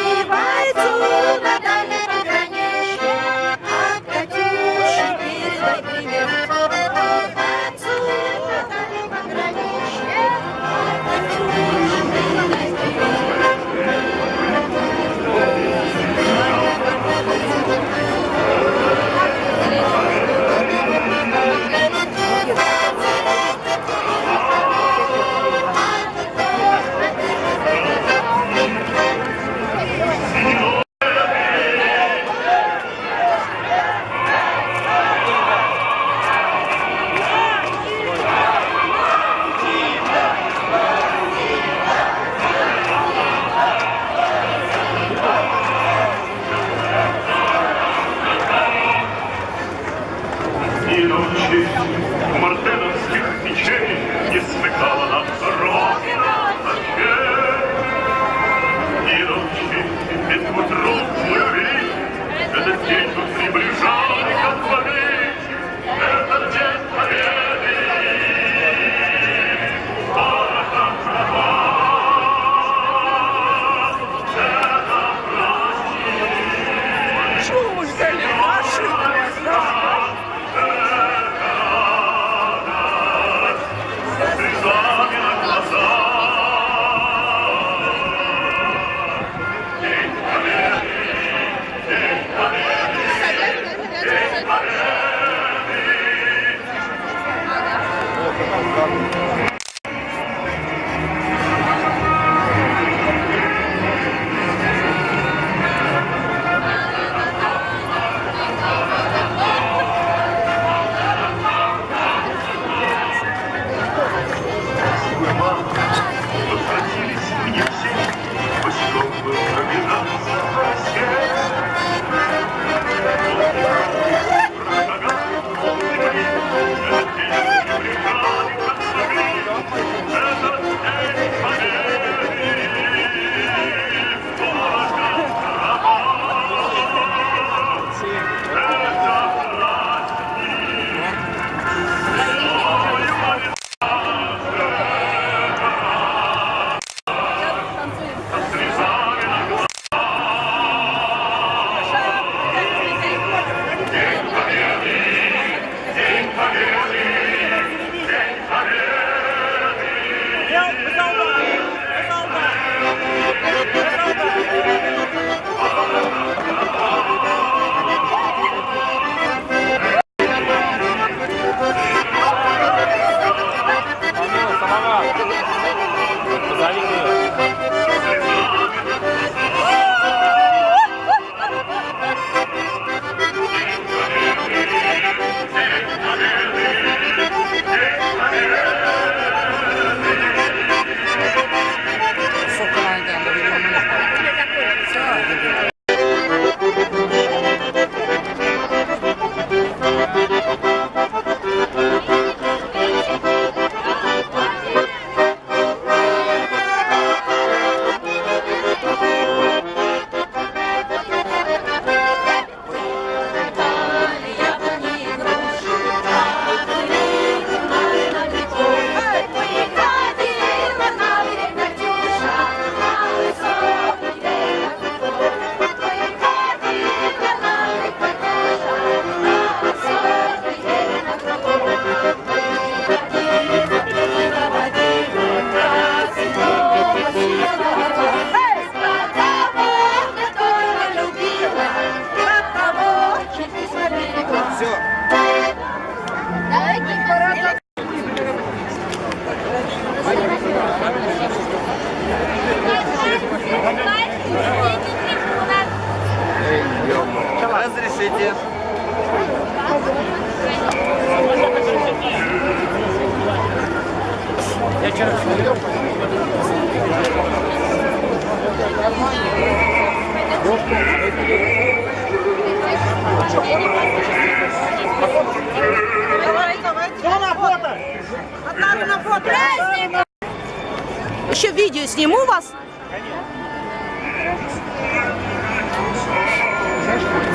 Еще видео сниму вас.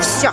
Все.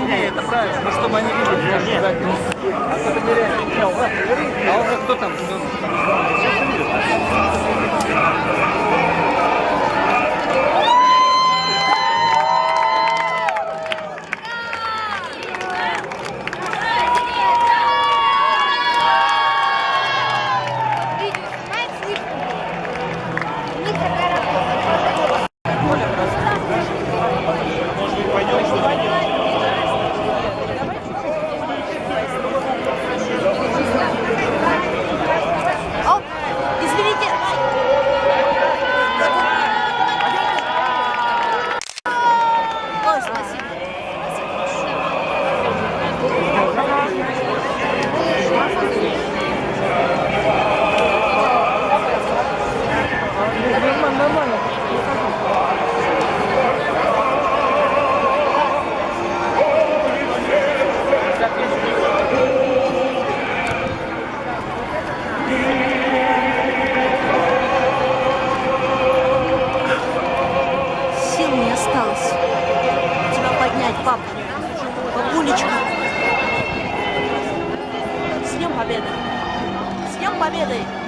Не, это правильно, ну чтобы они видели. А уже кто там? Сил не осталось тебя поднять, папа. Бабулечка. С Днем Победы! С Днем Победы!